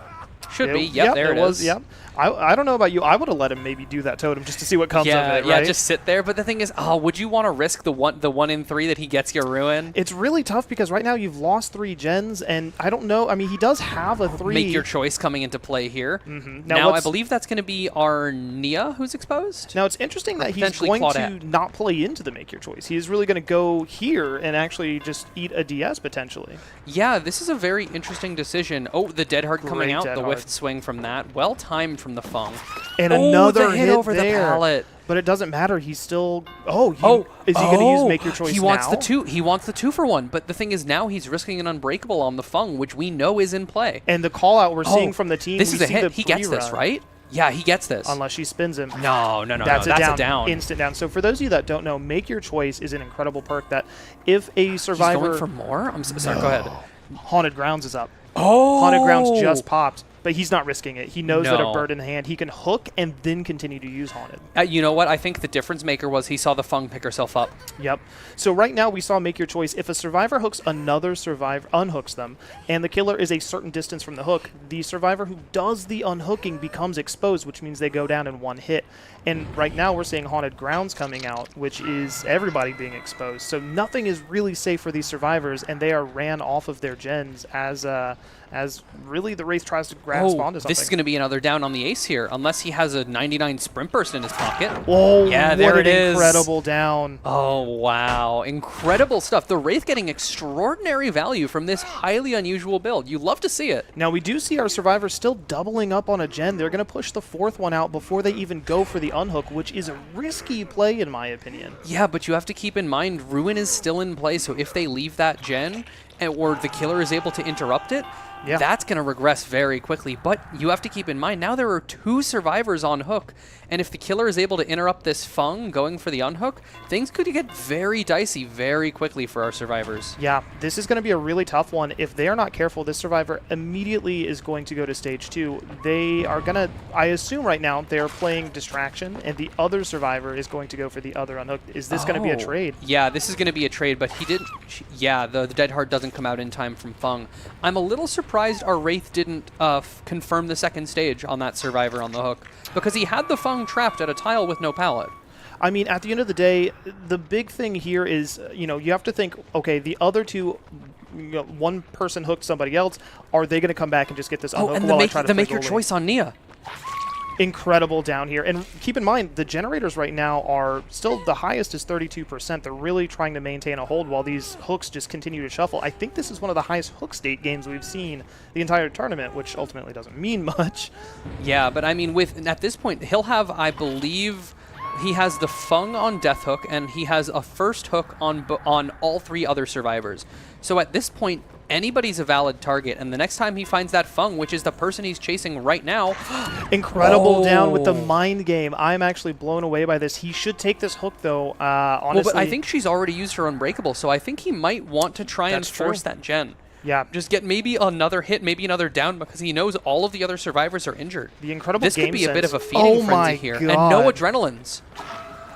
Speaker 2: Should be. Yep, there it is.
Speaker 1: Yep. I don't know about you. I would have let him maybe do that totem just to see what comes of it, right?
Speaker 2: Yeah, just sit there. But the thing is, would you want to risk the 1 in 3 that he gets your ruin?
Speaker 1: It's really tough because right now you've lost 3 gens, and I don't know. I mean, he does have a 3.
Speaker 2: Make Your Choice coming into play here. Now I believe that's going to be our Nia who's exposed.
Speaker 1: Now, it's interesting that he's going to not play into the Make Your Choice. He is really going to go here and actually just eat a DS potentially.
Speaker 2: Yeah, this is a very interesting decision. Oh, the Dead Hard coming out. The whiffed swing from that. Well timed from the Fung.
Speaker 1: And another
Speaker 2: hit over the pallet.
Speaker 1: But it doesn't matter. He's still... is he going to use Make Your Choice
Speaker 2: He wants the 2. He wants the 2 for 1. But the thing is, now he's risking an Unbreakable on the Fung, which we know is in play.
Speaker 1: And the call-out we're seeing from the team...
Speaker 2: This is a hit. He gets this, right? Yeah, he gets this.
Speaker 1: Unless she spins him.
Speaker 2: No. That's a down.
Speaker 1: Instant down. So for those of you that don't know, Make Your Choice is an incredible perk that if a survivor...
Speaker 2: He's going for more? I'm sorry, go ahead.
Speaker 1: Haunted Grounds is up.
Speaker 2: Oh!
Speaker 1: Haunted Grounds just popped. But he's not risking it. He knows that a
Speaker 2: No.
Speaker 1: bird in hand, he can hook and then continue to use Haunted.
Speaker 2: You know what? I think the difference maker was he saw the Fung pick herself up.
Speaker 1: Yep. So right now we saw make your choice. If a survivor hooks another survivor, unhooks them, and the killer is a certain distance from the hook, the survivor who does the unhooking becomes exposed, which means they go down in one hit. And right now we're seeing Haunted Grounds coming out, which is everybody being exposed. So nothing is really safe for these survivors, and they are ran off of their gens as really the Wraith tries to grasp onto something.
Speaker 2: This is going to be another down on the Ace here, unless he has a 99 sprint burst in his pocket.
Speaker 1: Oh,
Speaker 2: yeah, there
Speaker 1: what
Speaker 2: it
Speaker 1: an
Speaker 2: is.
Speaker 1: incredible down.
Speaker 2: Oh, wow. Incredible stuff. The Wraith getting extraordinary value from this highly unusual build. You love to see it.
Speaker 1: Now, we do see our survivors still doubling up on a gen. They're going to push the fourth one out before they even go for the unhook, which is a risky play in my opinion.
Speaker 2: Yeah, but you have to keep in mind, Ruin is still in play, so if they leave that gen, or the killer is able to interrupt it, that's going to regress very quickly. But you have to keep in mind, now there are 2 survivors on hook, and if the killer is able to interrupt this Fung going for the unhook, things could get very dicey very quickly for our survivors.
Speaker 1: Yeah, this is going to be a really tough one. If they are not careful, this survivor immediately is going to go to stage 2. They are going to, I assume right now, they are playing distraction, and the other survivor is going to go for the other unhook. Is this going to be a trade?
Speaker 2: Yeah, this is going to be a trade, but he didn't, yeah, the Dead Heart doesn't come out in time from Fung. I'm a little surprised our Wraith didn't confirm the second stage on that survivor on the hook, because he had the Fung trapped at a tile with no pallet.
Speaker 1: I mean, at the end of the day, the big thing here is, you have to think, okay, the other 2, one person hooked somebody else. Are they going to come back and just get this unhook?
Speaker 2: Oh, and
Speaker 1: while I try to
Speaker 2: make
Speaker 1: play
Speaker 2: your
Speaker 1: goalie?
Speaker 2: choice on Nia.
Speaker 1: Incredible down here. And keep in mind, the generators right now are still, the highest is 32%. They're really trying to maintain a hold while these hooks just continue to shuffle. I think this is one of the highest hook state games we've seen the entire tournament, which ultimately doesn't mean much.
Speaker 2: Yeah, but I mean, at this point, he'll have, I believe, he has the Fung on Death Hook, and he has a first hook on all 3 other survivors. So at this point, anybody's a valid target, and the next time he finds that Fung, which is the person he's chasing right now...
Speaker 1: Incredible down with the mind game. I'm actually blown away by this. He should take this hook, though, honestly.
Speaker 2: Well, but I think she's already used her Unbreakable, so I think he might want to try and force that gen.
Speaker 1: Yeah.
Speaker 2: Just get maybe another hit, maybe another down, because he knows all of the other survivors are injured.
Speaker 1: The incredible
Speaker 2: This
Speaker 1: game
Speaker 2: could be a
Speaker 1: sense.
Speaker 2: bit of a feeding frenzy here.
Speaker 1: God.
Speaker 2: And no adrenalines.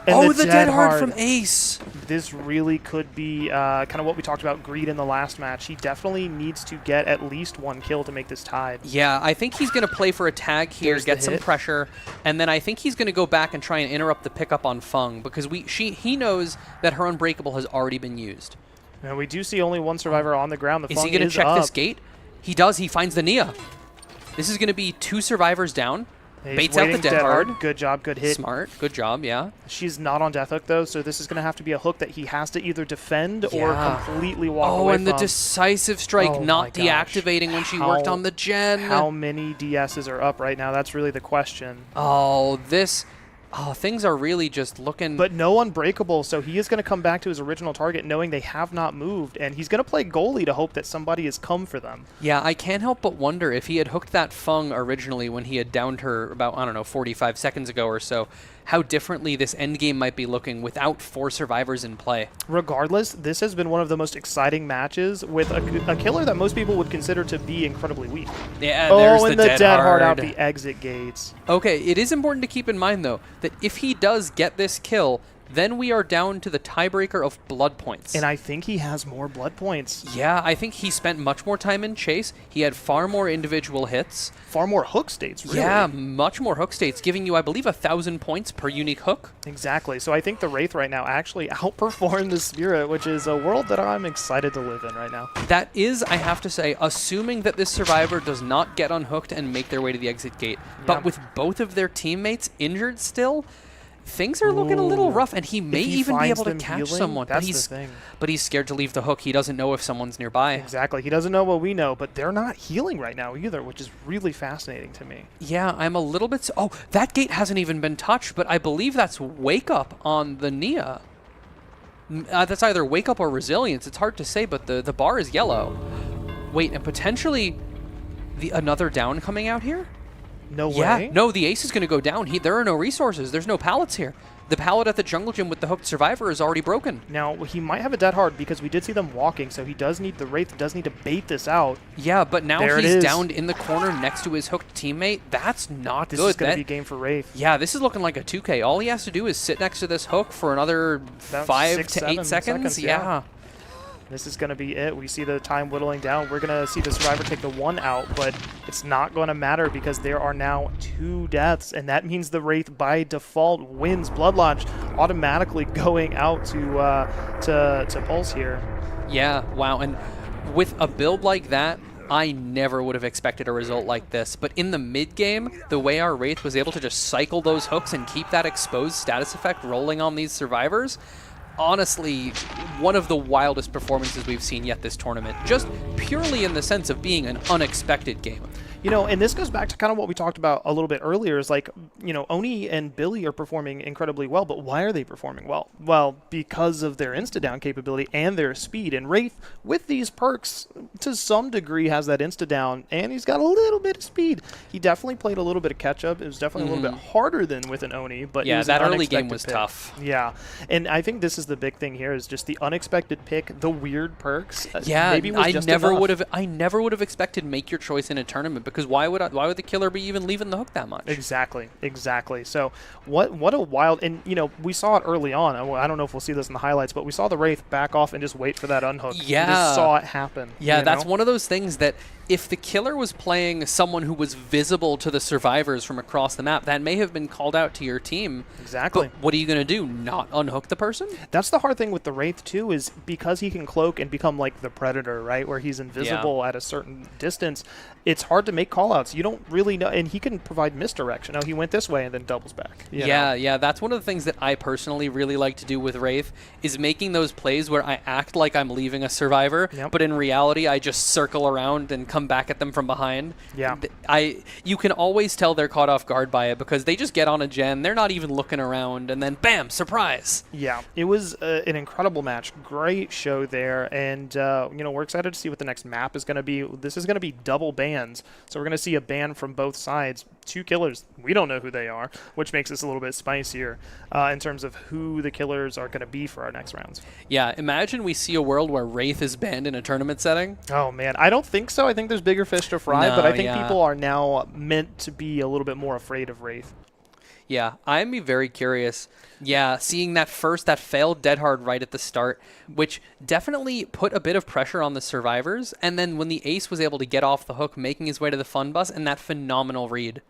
Speaker 1: And
Speaker 2: the Dead Heart from Ace.
Speaker 1: This really could be kind of what we talked about Greed in the last match. He definitely needs to get at least 1 kill to make this tied.
Speaker 2: Yeah, I think he's going to play for a tag here,
Speaker 1: There's
Speaker 2: get
Speaker 1: the
Speaker 2: some
Speaker 1: hit.
Speaker 2: pressure, and then I think he's going to go back and try and interrupt the pickup on Fung, because he knows that her Unbreakable has already been used.
Speaker 1: Now we do see only 1 survivor on the ground. The
Speaker 2: Is
Speaker 1: Fung
Speaker 2: he going to check
Speaker 1: up.
Speaker 2: this gate? He does. He finds the Nia. This is going to be 2 survivors down.
Speaker 1: He's
Speaker 2: Baits out the
Speaker 1: waiting
Speaker 2: Dead Hard.
Speaker 1: Good job, good hit.
Speaker 2: Smart. Good job, yeah.
Speaker 1: She's not on Death Hook, though, so this is going to have to be a hook that he has to either defend or
Speaker 2: Yeah.
Speaker 1: completely walk away
Speaker 2: Oh, and
Speaker 1: from.
Speaker 2: the decisive strike
Speaker 1: Oh
Speaker 2: not
Speaker 1: my gosh.
Speaker 2: deactivating when she worked on the gen.
Speaker 1: How many DSs are up right now? That's really the question.
Speaker 2: Oh, things are really just looking...
Speaker 1: But no Unbreakable, so he is going to come back to his original target knowing they have not moved, and he's going to play goalie to hope that somebody has come for them.
Speaker 2: Yeah, I can't help but wonder if he had hooked that Fung originally when he had downed her about, I don't know, 45 seconds ago or so, how differently this endgame might be looking without 4 survivors in play.
Speaker 1: Regardless, this has been one of the most exciting matches with a killer that most people would consider to be incredibly weak.
Speaker 2: Yeah, there's
Speaker 1: and
Speaker 2: the
Speaker 1: the
Speaker 2: Dead
Speaker 1: Heart out
Speaker 2: Hard.
Speaker 1: the exit gates.
Speaker 2: Okay, it is important to keep in mind, though, that if he does get this kill, then we are down to the tiebreaker of blood points.
Speaker 1: And I think he has more blood points.
Speaker 2: Yeah, I think he spent much more time in chase. He had far more individual hits.
Speaker 1: Far more hook states, really.
Speaker 2: Yeah, much more hook states, giving you, I believe, 1,000 points per unique hook.
Speaker 1: Exactly. So I think the Wraith right now actually outperformed the Spirit, which is a world that I'm excited to live in right now.
Speaker 2: That is, I have to say, assuming that this survivor does not get unhooked and make their way to the exit gate. But with both of their teammates injured still, things are looking a little rough, and he may even be able to catch someone.
Speaker 1: That's the thing.
Speaker 2: But he's scared to leave the hook. He doesn't know if someone's nearby.
Speaker 1: Exactly. He doesn't know what we know, but they're not healing right now either, which is really fascinating to me.
Speaker 2: Yeah, I'm a little bit... Oh, that gate hasn't even been touched, but I believe that's Wake Up on the Nia. That's either Wake Up or Resilience. It's hard to say, but the bar is yellow. Wait, and potentially another down coming out here?
Speaker 1: No
Speaker 2: Yeah,
Speaker 1: way.
Speaker 2: no, the Ace is going to go down. There are no resources. There's no pallets here. the pallet at the jungle gym with the hooked survivor is already broken.
Speaker 1: Now, he might have a dead hard because we did see them walking, so he does need, the Wraith does need to bait this out.
Speaker 2: Yeah, but now
Speaker 1: There it
Speaker 2: he's
Speaker 1: is.
Speaker 2: downed in the corner next to his hooked teammate. That's not
Speaker 1: This
Speaker 2: good.
Speaker 1: is going to be game for Wraith.
Speaker 2: Yeah, this is looking like a 2K. All he has to do is sit next to this hook for another
Speaker 1: About
Speaker 2: 5
Speaker 1: 6,
Speaker 2: to 8
Speaker 1: 7
Speaker 2: seconds. Yeah.
Speaker 1: This is going to be it. We see the time whittling down. We're going to see the survivor take the 1 out, but it's not going to matter because there are now 2 deaths, and that means the Wraith by default wins. Blood Launch automatically going out to Pulse here.
Speaker 2: Yeah, wow. And with a build like that, I never would have expected a result like this. But in the mid game, the way our Wraith was able to just cycle those hooks and keep that exposed status effect rolling on these survivors, honestly, one of the wildest performances we've seen yet this tournament, just purely in the sense of being an unexpected game.
Speaker 1: You know, and this goes back to kind of what we talked about a little bit earlier, is like, you know, Oni and Billy are performing incredibly well, but why are they performing well? Well, because of their insta-down capability and their speed. And Wraith, with these perks, to some degree has that insta-down, and he's got a little bit of speed. He definitely played a little bit of catch-up. It was definitely a little bit harder than with an Oni, but
Speaker 2: yeah,
Speaker 1: it was
Speaker 2: that
Speaker 1: an
Speaker 2: early game
Speaker 1: unexpected
Speaker 2: was
Speaker 1: pick.
Speaker 2: tough.
Speaker 1: Yeah, and I think this is the big thing here, is just the unexpected pick, the weird perks.
Speaker 2: Yeah,
Speaker 1: maybe was
Speaker 2: I
Speaker 1: just
Speaker 2: never
Speaker 1: enough.
Speaker 2: would have expected make your choice in a tournament, because why would the killer be even leaving the hook that much?
Speaker 1: Exactly. So what a wild, and you know, we saw it early on. I don't know if we'll see this in the highlights, but we saw the Wraith back off and just wait for that unhook.
Speaker 2: Yeah.
Speaker 1: We just saw it happen.
Speaker 2: Yeah,
Speaker 1: you
Speaker 2: that's
Speaker 1: know?
Speaker 2: one of those things that if the killer was playing someone who was visible to the survivors from across the map, that may have been called out to your team.
Speaker 1: Exactly.
Speaker 2: But what are you going to do? Not unhook the person?
Speaker 1: That's the hard thing with the Wraith too, is because he can cloak and become like the Predator, right, where he's invisible at a certain distance. It's hard to make callouts. You don't really know, and he can provide misdirection. Oh, he went this way and then doubles back. You know?
Speaker 2: Yeah, that's one of the things that I personally really like to do with Wraith, is making those plays where I act like I'm leaving a survivor, but in reality I just circle around and come back at them from behind.
Speaker 1: Yeah.
Speaker 2: You can always tell they're caught off guard by it, because they just get on a gen, they're not even looking around, and then bam, surprise.
Speaker 1: Yeah, it was an incredible match. Great show there, and you know, we're excited to see what the next map is going to be. This is going to be double bans, so we're going to see a ban from both sides. 2 killers. We don't know who they are, which makes this a little bit spicier in terms of who the killers are going to be for our next rounds.
Speaker 2: Yeah, imagine we see a world where Wraith is banned in a tournament setting.
Speaker 1: Oh man, I don't think so. I think there's bigger fish to fry,
Speaker 2: No,
Speaker 1: but I think
Speaker 2: yeah.
Speaker 1: people are now meant to be a little bit more afraid of Wraith.
Speaker 2: Yeah, I'm very curious. Yeah, seeing that failed dead hard right at the start, which definitely put a bit of pressure on the survivors. And then when the ace was able to get off the hook, making his way to the fun bus, and that phenomenal read.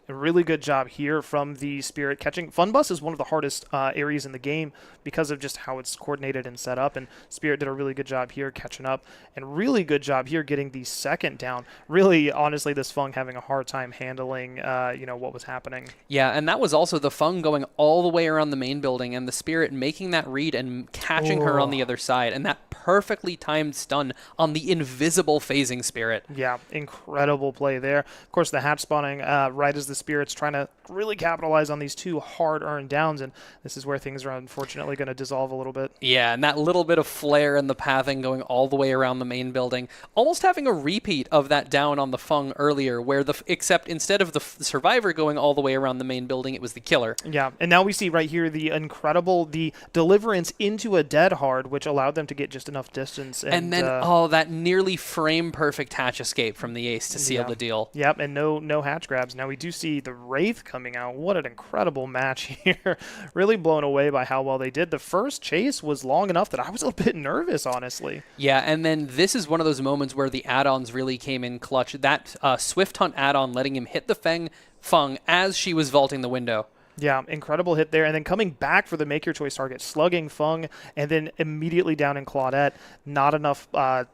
Speaker 1: A really good job here from the Spirit catching. Fun Bus is one of the hardest areas in the game because of just how it's coordinated and set up, and Spirit did a really good job here catching up, and really good job here getting the second down. Really, honestly, this Fung having a hard time handling you know, what was happening.
Speaker 2: Yeah, and that was also the Fung going all the way around the main building, and the Spirit making that read and catching her on the other side, and that perfectly timed stun on the invisible phasing Spirit.
Speaker 1: Yeah, incredible play there. Of course, the hatch spawning right as the Spirit's trying to really capitalize on these 2 hard-earned downs, and this is where things are unfortunately going to dissolve a little bit.
Speaker 2: Yeah, and that little bit of flare in the pathing going all the way around the main building, almost having a repeat of that down on the Fung earlier, where except instead of the survivor going all the way around the main building, it was the killer.
Speaker 1: Yeah, and now we see right here the deliverance into a dead hard, which allowed them to get just enough distance.
Speaker 2: And then, that nearly frame-perfect hatch escape from the ace to seal the deal.
Speaker 1: Yep, and no hatch grabs. Now we do see the Wraith coming out. What an incredible match here. Really blown away by how well they did. The first chase was long enough that I was a bit nervous, honestly.
Speaker 2: Yeah, and then this is one of those moments where the add-ons really came in clutch. That Swift Hunt add-on letting him hit the Fung as she was vaulting the window.
Speaker 1: Yeah, incredible hit there. And then coming back for the make your choice target, slugging Fung, and then immediately down in Claudette. Not enough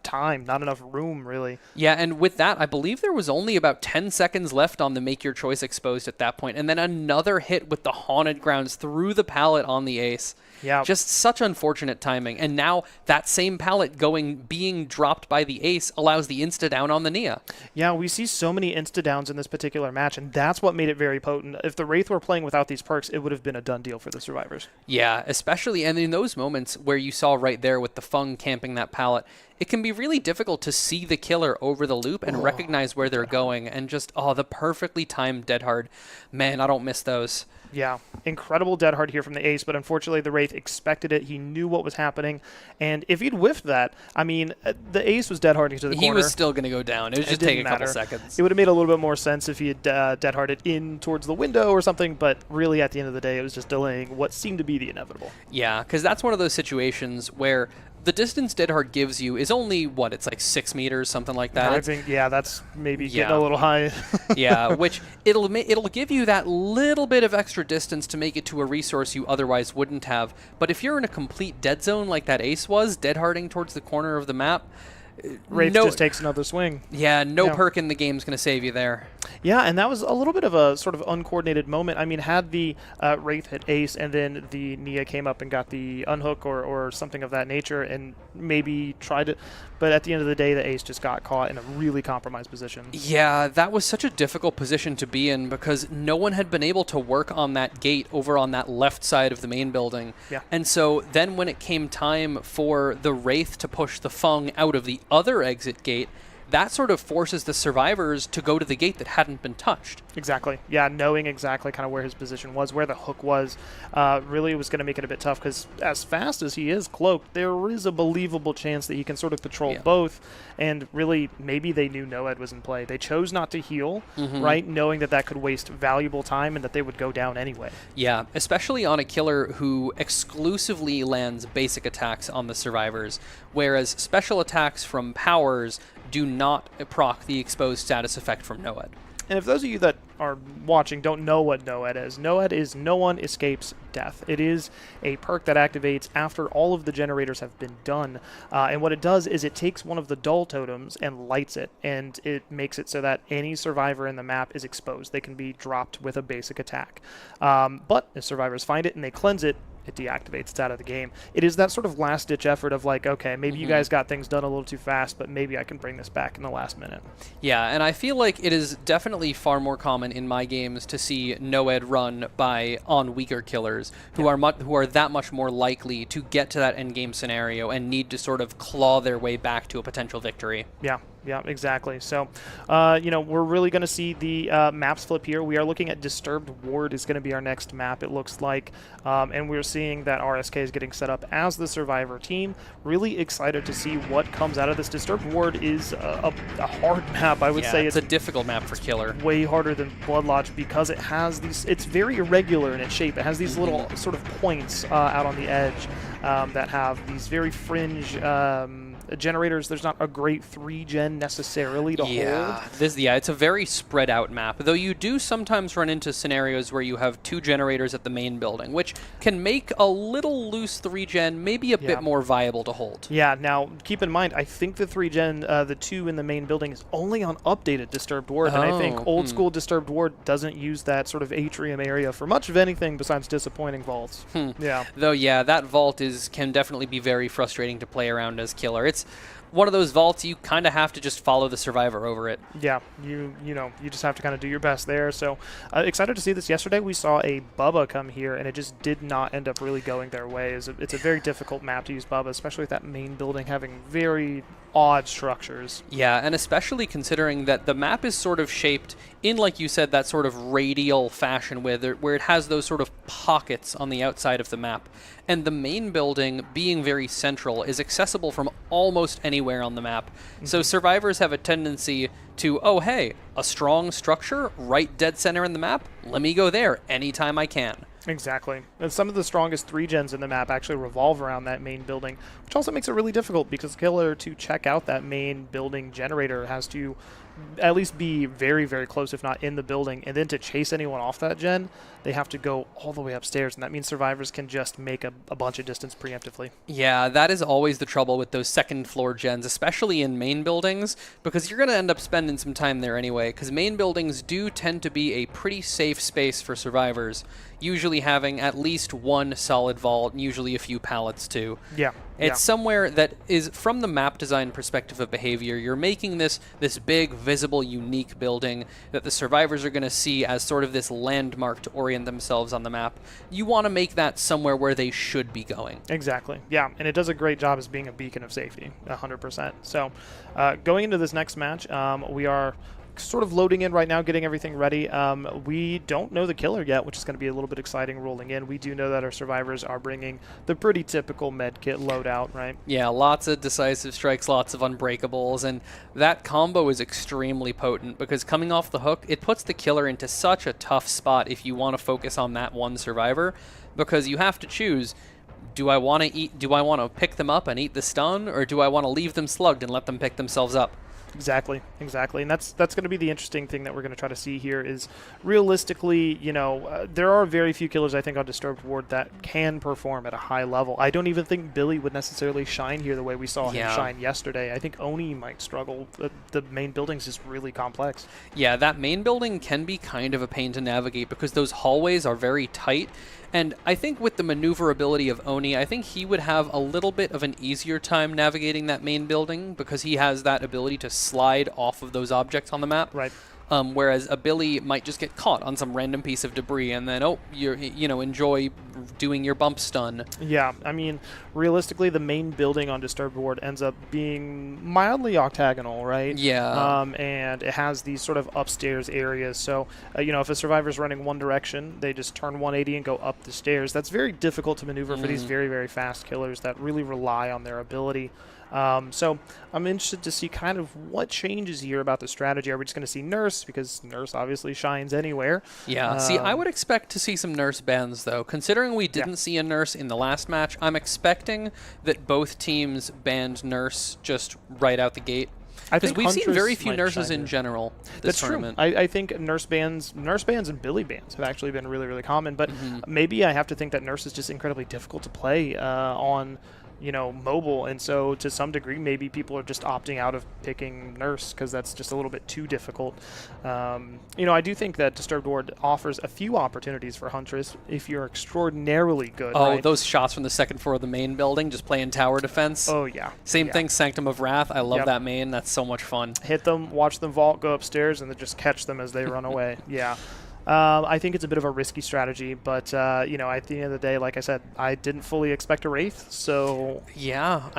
Speaker 1: time, not enough room, really.
Speaker 2: Yeah, and with that, I believe there was only about 10 seconds left on the make your choice exposed at that point. And then another hit with the Haunted Grounds through the pallet on the ace.
Speaker 1: Yeah.
Speaker 2: Just such unfortunate timing. And now that same pallet being dropped by the ace allows the insta-down on the Nia.
Speaker 1: Yeah, we see so many insta-downs in this particular match, and that's what made it very potent. If the Wraith were playing without these perks, it would have been a done deal for the survivors.
Speaker 2: Yeah, especially, and in those moments where you saw right there with the Fung camping that pallet, it can be really difficult to see the killer over the loop and recognize where they're going, and just, the perfectly timed dead hard. Man, I don't miss those.
Speaker 1: Yeah, incredible dead hard here from the ace, but unfortunately the Wraith expected it. He knew what was happening, and if he'd whiffed that, I mean, the ace was dead harding to the corner.
Speaker 2: He was still going to go down. It was just take a couple
Speaker 1: matter.
Speaker 2: seconds.
Speaker 1: It would have made a little bit more sense if he had dead harded in towards the window or something, but really at the end of the day, it was just delaying what seemed to be the inevitable.
Speaker 2: Yeah, because that's one of those situations where the distance dead hard gives you is only, what, it's like 6 meters, something like that.
Speaker 1: I think, yeah, that's maybe getting a little high.
Speaker 2: Yeah, which it'll give you that little bit of extra distance to make it to a resource you otherwise wouldn't have. But if you're in a complete dead zone like that ace was, dead harding towards the corner of the map,
Speaker 1: Wraith just takes another swing.
Speaker 2: Yeah, no perk in the game's going to save you there.
Speaker 1: Yeah, and that was a little bit of a sort of uncoordinated moment. I mean, had the Wraith hit ace and then the Nia came up and got the unhook or something of that nature and maybe tried it, but at the end of the day, the ace just got caught in a really compromised position.
Speaker 2: Yeah, that was such a difficult position to be in because no one had been able to work on that gate over on that left side of the main building.
Speaker 1: Yeah.
Speaker 2: And so then when it came time for the Wraith to push the Fung out of the other exit gate, that sort of forces the survivors to go to the gate that hadn't been touched.
Speaker 1: Exactly. Yeah, knowing exactly kind of where his position was, where the hook was, really was going to make it a bit tough because as fast as he is cloaked, there is a believable chance that he can sort of patrol both. And really, maybe they knew Noed was in play. They chose not to heal, right, knowing that that could waste valuable time and that they would go down anyway.
Speaker 2: Yeah, especially on a killer who exclusively lands basic attacks on the survivors, whereas special attacks from powers do not proc the exposed status effect from Noed.
Speaker 1: And if those of you that are watching don't know what Noed is No One Escapes Death. It is a perk that activates after all of the generators have been done. And what it does is it takes one of the dull totems and lights it, and it makes it so that any survivor in the map is exposed. They can be dropped with a basic attack. But if survivors find it and they cleanse it, it deactivates. It's out of the game. It is that sort of last-ditch effort of like, okay, maybe you guys got things done a little too fast, but maybe I can bring this back in the last minute.
Speaker 2: Yeah, and I feel like it is definitely far more common in my games to see Noed run on weaker killers who are that much more likely to get to that endgame scenario and need to sort of claw their way back to a potential victory.
Speaker 1: Yeah, exactly. So, we're really going to see the maps flip here. We are looking at Disturbed Ward is going to be our next map, it looks like. And we're seeing that RSK is getting set up as the Survivor team. Really excited to see what comes out of this. Disturbed Ward is a hard map, I would say.
Speaker 2: It's a difficult map for killer.
Speaker 1: Way harder than Blood Lodge because it has these, it's very irregular in its shape. It has these little sort of points out on the edge that have these very fringe generators. There's not a great 3-gen necessarily to hold.
Speaker 2: It's a very spread out map, though you do sometimes run into scenarios where you have 2 generators at the main building, which can make a little loose 3-gen maybe a bit more viable to hold.
Speaker 1: Yeah, now keep in mind, I think the 3-gen, the 2 in the main building is only on updated Disturbed Ward, and I think old school Disturbed Ward doesn't use that sort of atrium area for much of anything besides disappointing vaults. Yeah.
Speaker 2: Though, that vault can definitely be very frustrating to play around as killer. It's one of those vaults you kind of have to just follow the survivor over it.
Speaker 1: Yeah, you just have to kind of do your best there. So excited to see this. Yesterday we saw a Bubba come here, and it just did not end up really going their way. It's a very difficult map to use Bubba, especially with that main building having very odd structures.
Speaker 2: Yeah, and especially considering that the map is sort of shaped in, like you said, that sort of radial fashion where it has those sort of pockets on the outside of the map. And the main building, being very central, is accessible from almost anywhere on the map. So survivors have a tendency to, oh, hey, a strong structure right dead center in the map? Let me go there anytime I can.
Speaker 1: Exactly. And some of the strongest 3-gens in the map actually revolve around that main building, which also makes it really difficult because the killer to check out that main building generator has to at least be very, very close, if not in the building. And then to chase anyone off that gen, they have to go all the way upstairs. And that means survivors can just make a bunch of distance preemptively.
Speaker 2: Yeah, that is always the trouble with those second floor gens, especially in main buildings, because you're going to end up spending some time there anyway, because main buildings do tend to be a pretty safe space for survivors, usually having at least one solid vault, and usually a few pallets too.
Speaker 1: Yeah.
Speaker 2: It's somewhere that is, from the map design perspective of behavior, you're making this big, visible, unique building that the survivors are going to see as sort of this landmark to orient themselves on the map. You want to make that somewhere where they should be going.
Speaker 1: Exactly. Yeah, and it does a great job as being a beacon of safety, 100%. So going into this next match, we are sort of loading in right now, getting everything ready. We don't know the killer yet, which is going to be a little bit exciting rolling in. We do know that our survivors are bringing the pretty typical med kit loadout, right?
Speaker 2: Yeah, lots of decisive strikes, lots of unbreakables, and that combo is extremely potent because coming off the hook, it puts the killer into such a tough spot if you want to focus on that one survivor, because you have to choose, do I want to pick them up and eat the stun, or do I want to leave them slugged and let them pick themselves up?
Speaker 1: Exactly. And that's going to be the interesting thing that we're going to try to see here is realistically, there are very few killers, I think, on Disturbed Ward that can perform at a high level. I don't even think Billy would necessarily shine here the way we saw him shine yesterday. I think Oni might struggle. The main building's just really complex.
Speaker 2: Yeah, that main building can be kind of a pain to navigate because those hallways are very tight. And I think with the maneuverability of Oni, I think he would have a little bit of an easier time navigating that main building because he has that ability to slide off of those objects on the map.
Speaker 1: Right.
Speaker 2: Whereas a Billy might just get caught on some random piece of debris and then, enjoy doing your bump stun.
Speaker 1: Yeah, I mean, realistically, the main building on Disturbed Ward ends up being mildly octagonal, right?
Speaker 2: Yeah.
Speaker 1: And it has these sort of upstairs areas. So, if a survivor's running one direction, they just turn 180 and go up the stairs. That's very difficult to maneuver for these very, very fast killers that really rely on their ability. So I'm interested to see kind of what changes here about the strategy. Are we just going to see Nurse? Because Nurse obviously shines anywhere.
Speaker 2: Yeah, see, I would expect to see some Nurse bans, though. Considering we didn't see a Nurse in the last match, I'm expecting that both teams banned Nurse just right out the gate. Because we've seen very few nurses in general this tournament.
Speaker 1: True. I think nurse bans and Billy bans have actually been really, really common. But maybe I have to think that Nurse is just incredibly difficult to play on mobile, and so to some degree maybe people are just opting out of picking Nurse because that's just a little bit too difficult. I do think that Disturbed Ward offers a few opportunities for Huntress if you're extraordinarily good.
Speaker 2: Oh,
Speaker 1: right?
Speaker 2: Those shots from the second floor of the main building, just playing tower defense.
Speaker 1: Oh, yeah.
Speaker 2: Same thing, Sanctum of Wrath. I love that main. That's so much fun.
Speaker 1: Hit them, watch them vault, go upstairs, and then just catch them as they run away. Yeah. I think it's a bit of a risky strategy, but, at the end of the day, like I said, I didn't fully expect a Wraith, so...
Speaker 2: Yeah,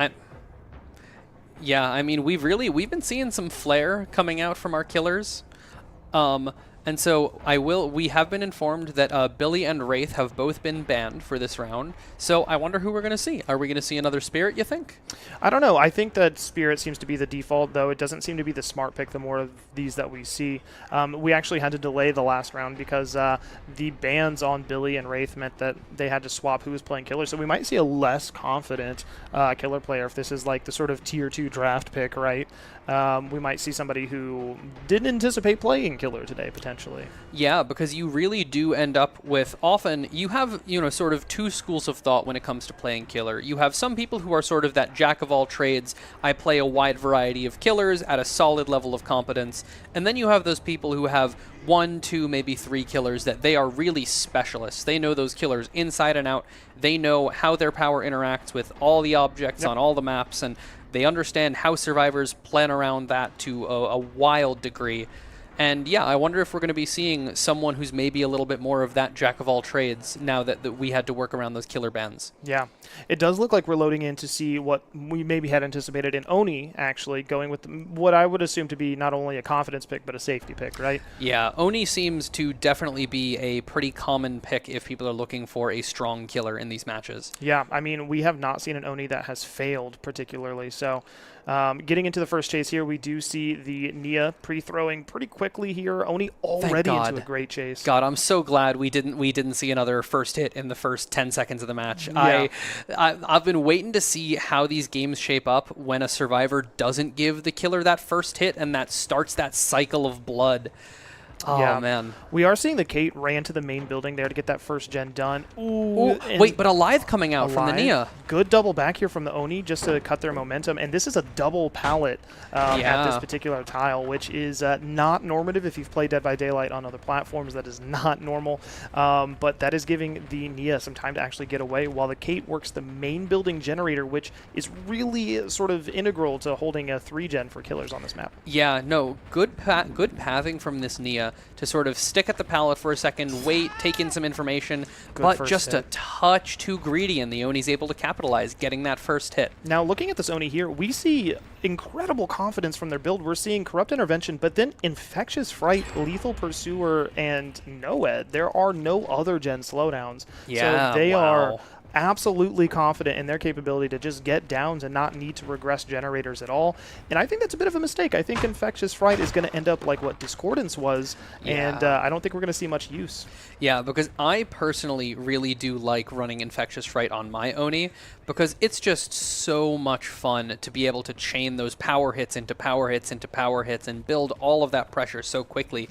Speaker 2: I mean, we've been seeing some flair coming out from our killers. And so we have been informed that Billy and Wraith have both been banned for this round. So I wonder who we're going to see. Are we going to see another Spirit, you think?
Speaker 1: I don't know. I think that Spirit seems to be the default, though. It doesn't seem to be the smart pick the more of these that we see. We actually had to delay the last round because the bans on Billy and Wraith meant that they had to swap who was playing killer. So we might see a less confident killer player if this is like the sort of tier 2 draft pick, right? We might see somebody who didn't anticipate playing killer today, potentially.
Speaker 2: Yeah, because you really do end up with, often, you have, sort of two schools of thought when it comes to playing killer. You have some people who are sort of that jack of all trades, I play a wide variety of killers at a solid level of competence, and then you have those people who have 1, 2, maybe 3 killers that they are really specialists. They know those killers inside and out. They know how their power interacts with all the objects on all the maps, and they understand how survivors plan around that to a wild degree. And yeah, I wonder if we're going to be seeing someone who's maybe a little bit more of that jack of all trades now that we had to work around those killer bans.
Speaker 1: Yeah, it does look like we're loading in to see what we maybe had anticipated in Oni, actually, going with what I would assume to be not only a confidence pick, but a safety pick, right?
Speaker 2: Yeah, Oni seems to definitely be a pretty common pick if people are looking for a strong killer in these matches.
Speaker 1: Yeah, I mean, we have not seen an Oni that has failed particularly, so... getting into the first chase here, we do see the Nia pre-throwing pretty quickly here. Oni already into a great chase.
Speaker 2: God, I'm so glad we didn't see another first hit in the first 10 seconds of the match.
Speaker 1: Yeah.
Speaker 2: I've been waiting to see how these games shape up when a survivor doesn't give the killer that first hit and that starts that cycle of blood. Oh,
Speaker 1: yeah.
Speaker 2: Man.
Speaker 1: We are seeing the Kate ran to the main building there to get that first gen done.
Speaker 2: Ooh, wait, but Alive coming out from the Nia.
Speaker 1: Good double back here from the Oni just to cut their momentum. And this is a double pallet at this particular tile, which is not normative. If you've played Dead by Daylight on other platforms, that is not normal. But that is giving the Nia some time to actually get away while the Kate works the main building generator, which is really sort of integral to holding a 3-gen for killers on this map.
Speaker 2: Yeah, no, good pathing from this Nia. Arnia to sort of stick at the pallet for a second, wait, take in some information,
Speaker 1: Good
Speaker 2: but
Speaker 1: first
Speaker 2: just
Speaker 1: hit.
Speaker 2: a touch too greedy, and the Oni's able to capitalize, getting that first hit.
Speaker 1: Now, looking at this Oni here, we see incredible confidence from their build. We're seeing Corrupt Intervention, but then Infectious Fright, Lethal Pursuer, and Noed. There are no other gen slowdowns.
Speaker 2: Yeah,
Speaker 1: so they are
Speaker 2: wow.
Speaker 1: absolutely confident in their capability to just get downs and not need to regress generators at all. And I think that's a bit of a mistake. I think Infectious Fright is going to end up like what Discordance was, and I don't think we're going to see much use.
Speaker 2: Yeah, because I personally really do like running Infectious Fright on my Oni, because it's just so much fun to be able to chain those power hits into power hits into power hits and build all of that pressure so quickly.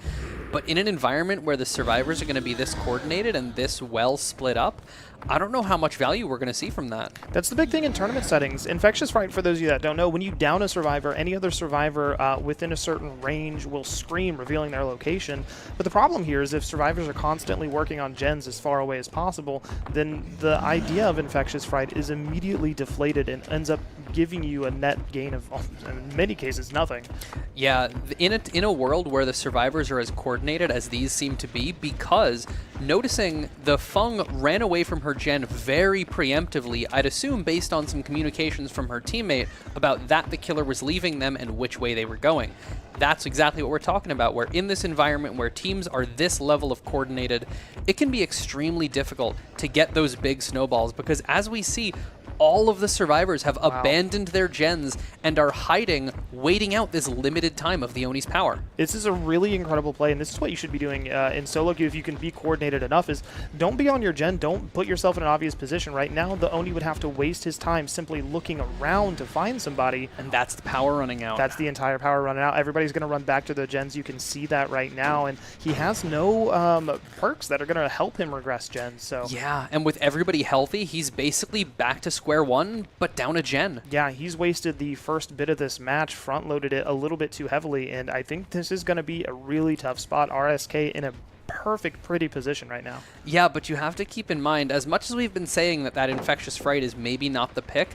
Speaker 2: But in an environment where the survivors are going to be this coordinated and this well split up, I don't know how much value we're going to see from that.
Speaker 1: That's the big thing in tournament settings. Infectious Fright, for those of you that don't know, when you down a survivor, any other survivor within a certain range will scream, revealing their location. But the problem here is if survivors are constantly working on gens as far away as possible, then the idea of Infectious Fright is immediately deflated and ends up giving you a net gain of, in many cases, nothing.
Speaker 2: Yeah, in a world where the survivors are as coordinated as these seem to be, because noticing the Feng ran away from her gen very preemptively, I'd assume based on some communications from her teammate about that the killer was leaving them and which way they were going. That's exactly what we're talking about, where in this environment where teams are this level of coordinated, it can be extremely difficult to get those big snowballs, because as we see, all of the survivors have abandoned their gens and are hiding, waiting out this limited time of the Oni's power.
Speaker 1: This is a really incredible play, and this is what you should be doing in solo queue if you can be coordinated enough, is don't be on your gen, don't put yourself in an obvious position. Right now, the Oni would have to waste his time simply looking around to find somebody.
Speaker 2: And that's the power running out.
Speaker 1: That's the entire power running out. Everybody's going to run back to their gens. You can see that right now, and he has no perks that are going to help him regress gens. So
Speaker 2: yeah, and with everybody healthy, he's basically back to square one, but down a gen.
Speaker 1: yeah, he's wasted the first bit of this match, front-loaded it a little bit too heavily, and I think this is going to be a really tough spot. RSK in a perfect, pretty position right now.
Speaker 2: Yeah, but you have to keep in mind, as much as we've been saying that Infectious Fright is maybe not the pick,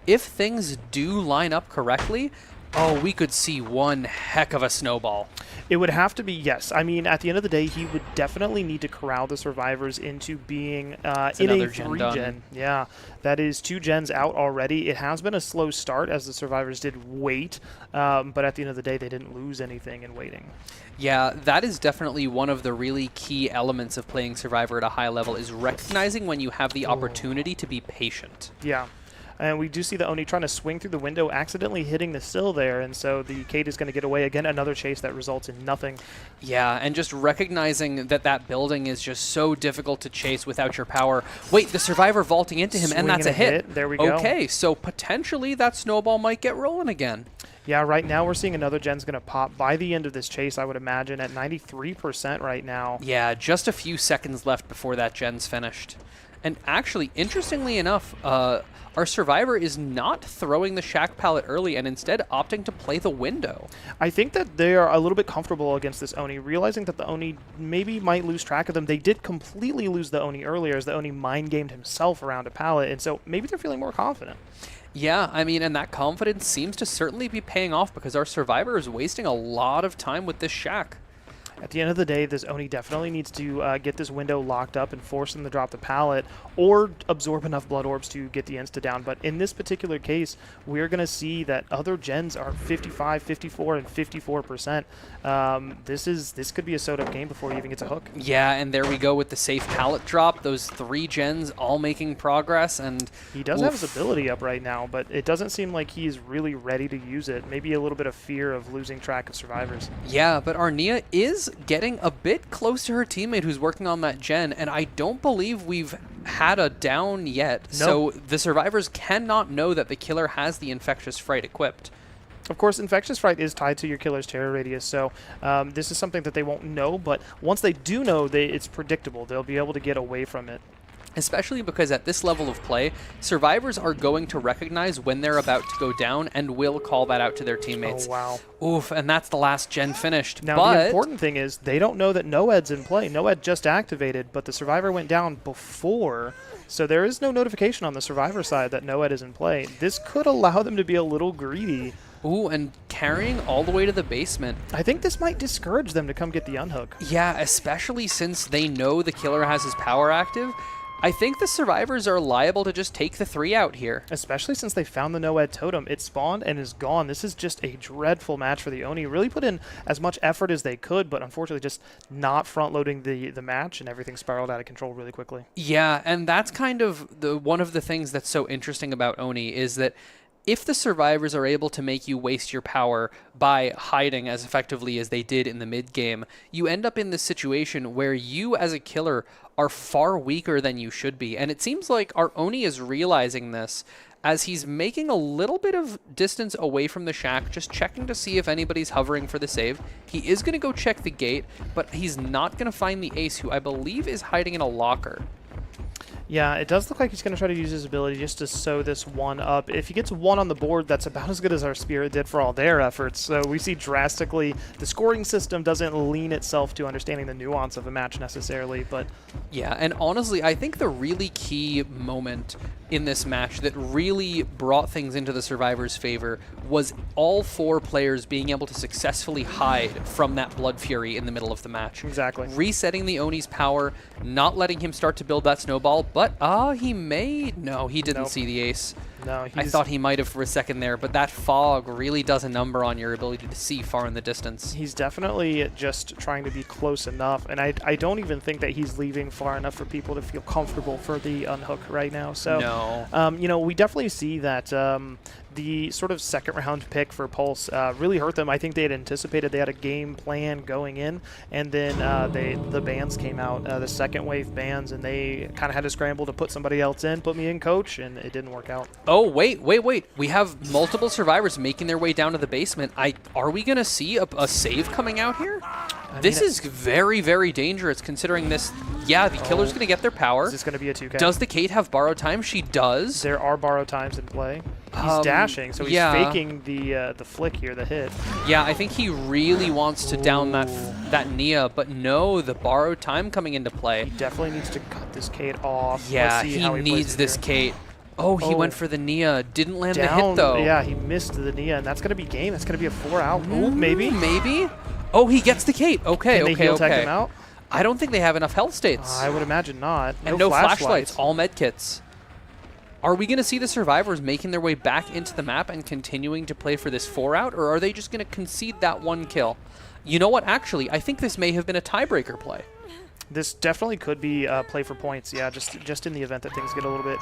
Speaker 2: if things do line up correctly, oh, we could see one heck of a snowball.
Speaker 1: It would have to be, yes. I mean, at the end of the day, he would definitely need to corral the survivors into being in a 3-gen. Yeah, that is 2 gens out already. It has been a slow start as the survivors did wait, but at the end of the day, they didn't lose anything in waiting.
Speaker 2: Yeah, that is definitely one of the really key elements of playing Survivor at a high level, is recognizing when you have the opportunity to be patient.
Speaker 1: Yeah. And we do see the Oni trying to swing through the window, accidentally hitting the sill there, and so the Kate is going to get away. Again, another chase that results in nothing.
Speaker 2: Yeah, and just recognizing that that building is just so difficult to chase without your power. Wait, the survivor vaulting into him, and that's a hit.
Speaker 1: There we go.
Speaker 2: Okay, so potentially that snowball might get rolling again.
Speaker 1: Yeah, right now we're seeing another gen's going to pop by the end of this chase, I would imagine, at 93% right now.
Speaker 2: Yeah, just a few seconds left before that gen's finished. And actually, interestingly enough, our survivor is not throwing the shack pallet early and instead opting to play the window.
Speaker 1: I think that they are a little bit comfortable against this Oni, realizing that the Oni maybe might lose track of them. They did completely lose the Oni earlier as the Oni mind-gamed himself around a pallet, and so maybe they're feeling more confident.
Speaker 2: Yeah, I mean, and that confidence seems to certainly be paying off, because our survivor is wasting a lot of time with this shack.
Speaker 1: At the end of the day, this Oni definitely needs to get this window locked up and force them to drop the pallet or absorb enough blood orbs to get the insta down. But in this particular case, we're going to see that other gens are 55, 54, and 54%. This could be a sewed-up game before he even gets a hook.
Speaker 2: Yeah, and there we go with the safe pallet drop. Those 3 gens all making progress, and
Speaker 1: he does have his ability up right now, but it doesn't seem like he's really ready to use it. Maybe a little bit of fear of losing track of survivors.
Speaker 2: Yeah, but Arnia is getting a bit close to her teammate who's working on that gen, and I don't believe we've had a down yet.
Speaker 1: Nope.
Speaker 2: So the survivors cannot know that the killer has the Infectious Fright equipped.
Speaker 1: Of course, Infectious Fright is tied to your killer's terror radius, so this is something that they won't know, but once they do know, it's predictable. They'll be able to get away from it.
Speaker 2: Especially because at this level of play, survivors are going to recognize when they're about to go down and will call that out to their teammates.
Speaker 1: Oh, wow.
Speaker 2: Oof, and that's the last gen finished.
Speaker 1: Now, the important thing is they don't know that Noed's in play. Noed just activated, but the survivor went down before, so there is no notification on the survivor side that Noed is in play. This could allow them to be a little greedy.
Speaker 2: Ooh, and carrying all the way to the basement.
Speaker 1: I think this might discourage them to come get the unhook.
Speaker 2: Yeah, especially since they know the killer has his power active. I think the survivors are liable to just take the 3 out here.
Speaker 1: Especially since they found the no-ed totem. It spawned and is gone. This is just a dreadful match for the Oni. Really put in as much effort as they could, but unfortunately just not front-loading the match, and everything spiraled out of control really quickly.
Speaker 2: Yeah, and that's kind of one of the things that's so interesting about Oni is that if the survivors are able to make you waste your power by hiding as effectively as they did in the mid-game, you end up in this situation where you as a killer are far weaker than you should be. And it seems like our Oni is realizing this as he's making a little bit of distance away from the shack, just checking to see if anybody's hovering for the save. He is going to go check the gate, but he's not going to find the ace, who I believe is hiding in a locker.
Speaker 1: Yeah, it does look like he's going to try to use his ability just to sew this 1 up. If he gets 1 on the board, that's about as good as our Spirit did for all their efforts. So we see drastically the scoring system doesn't lean itself to understanding the nuance of a match necessarily, but...
Speaker 2: Yeah, and honestly, I think the really key moment in this match that really brought things into the survivors' favor was all 4 players being able to successfully hide from that Blood Fury in the middle of the match.
Speaker 1: Exactly.
Speaker 2: Resetting the Oni's power, not letting him start to build that snowball, but he may... No, he didn't see the ace.
Speaker 1: No,
Speaker 2: I thought he might have for a second there, but that fog really does a number on your ability to see far in the distance.
Speaker 1: He's definitely just trying to be close enough, and I don't even think that he's leaving far enough for people to feel comfortable for the unhook right now. So,
Speaker 2: no.
Speaker 1: You know, we definitely see that the sort of second-round pick for Pulse really hurt them. I think they had anticipated they had a game plan going in, and then the bans came out, the second wave bans, and they kind of had to scramble to put somebody else in, put me in coach, and it didn't work out.
Speaker 2: Oh, wait. We have multiple survivors making their way down to the basement. Are we going to see a save coming out here? This is very, very dangerous considering this. Yeah, the killer's going to get their power.
Speaker 1: Is this going to be a 2K?
Speaker 2: Does the Kate have borrow time? She does.
Speaker 1: There are borrow times in play. He's dashing, so he's faking the flick here, the hit.
Speaker 2: Yeah, I think he really wants to down that Nia, but no, the borrowed time coming into play.
Speaker 1: He definitely needs to cut this Kate off.
Speaker 2: Yeah, he needs this Kate. Oh, he went for the Nia. Didn't land the hit, though.
Speaker 1: Yeah, he missed the Nia, and that's going to be game. That's going to be a 4 out. Ooh, maybe.
Speaker 2: Maybe. Oh, he gets the Kate. Okay,
Speaker 1: Can they heal tech him out?
Speaker 2: I don't think they have enough health states.
Speaker 1: I would imagine not.
Speaker 2: And no flashlights. All medkits. Are we going to see the survivors making their way back into the map and continuing to play for this 4 out, or are they just going to concede that 1 kill? You know what? Actually, I think this may have been a tiebreaker play.
Speaker 1: This definitely could be play for points. Yeah, just in the event that things get a little bit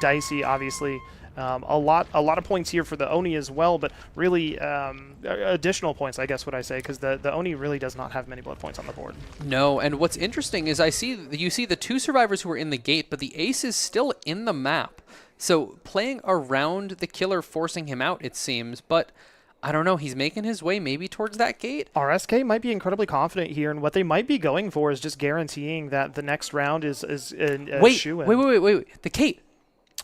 Speaker 1: dicey. Obviously, a lot of points here for the Oni as well, but really additional points, I guess would I say, because the Oni really does not have many blood points on the board.
Speaker 2: No, and what's interesting is you see the 2 survivors who are in the gate, but the ace is still in the map. So playing around the killer, forcing him out, it seems, but I don't know. He's making his way maybe towards that gate.
Speaker 1: RSK might be incredibly confident here, and what they might be going for is just guaranteeing that the next round is a shoe-in.
Speaker 2: Wait. The Kate.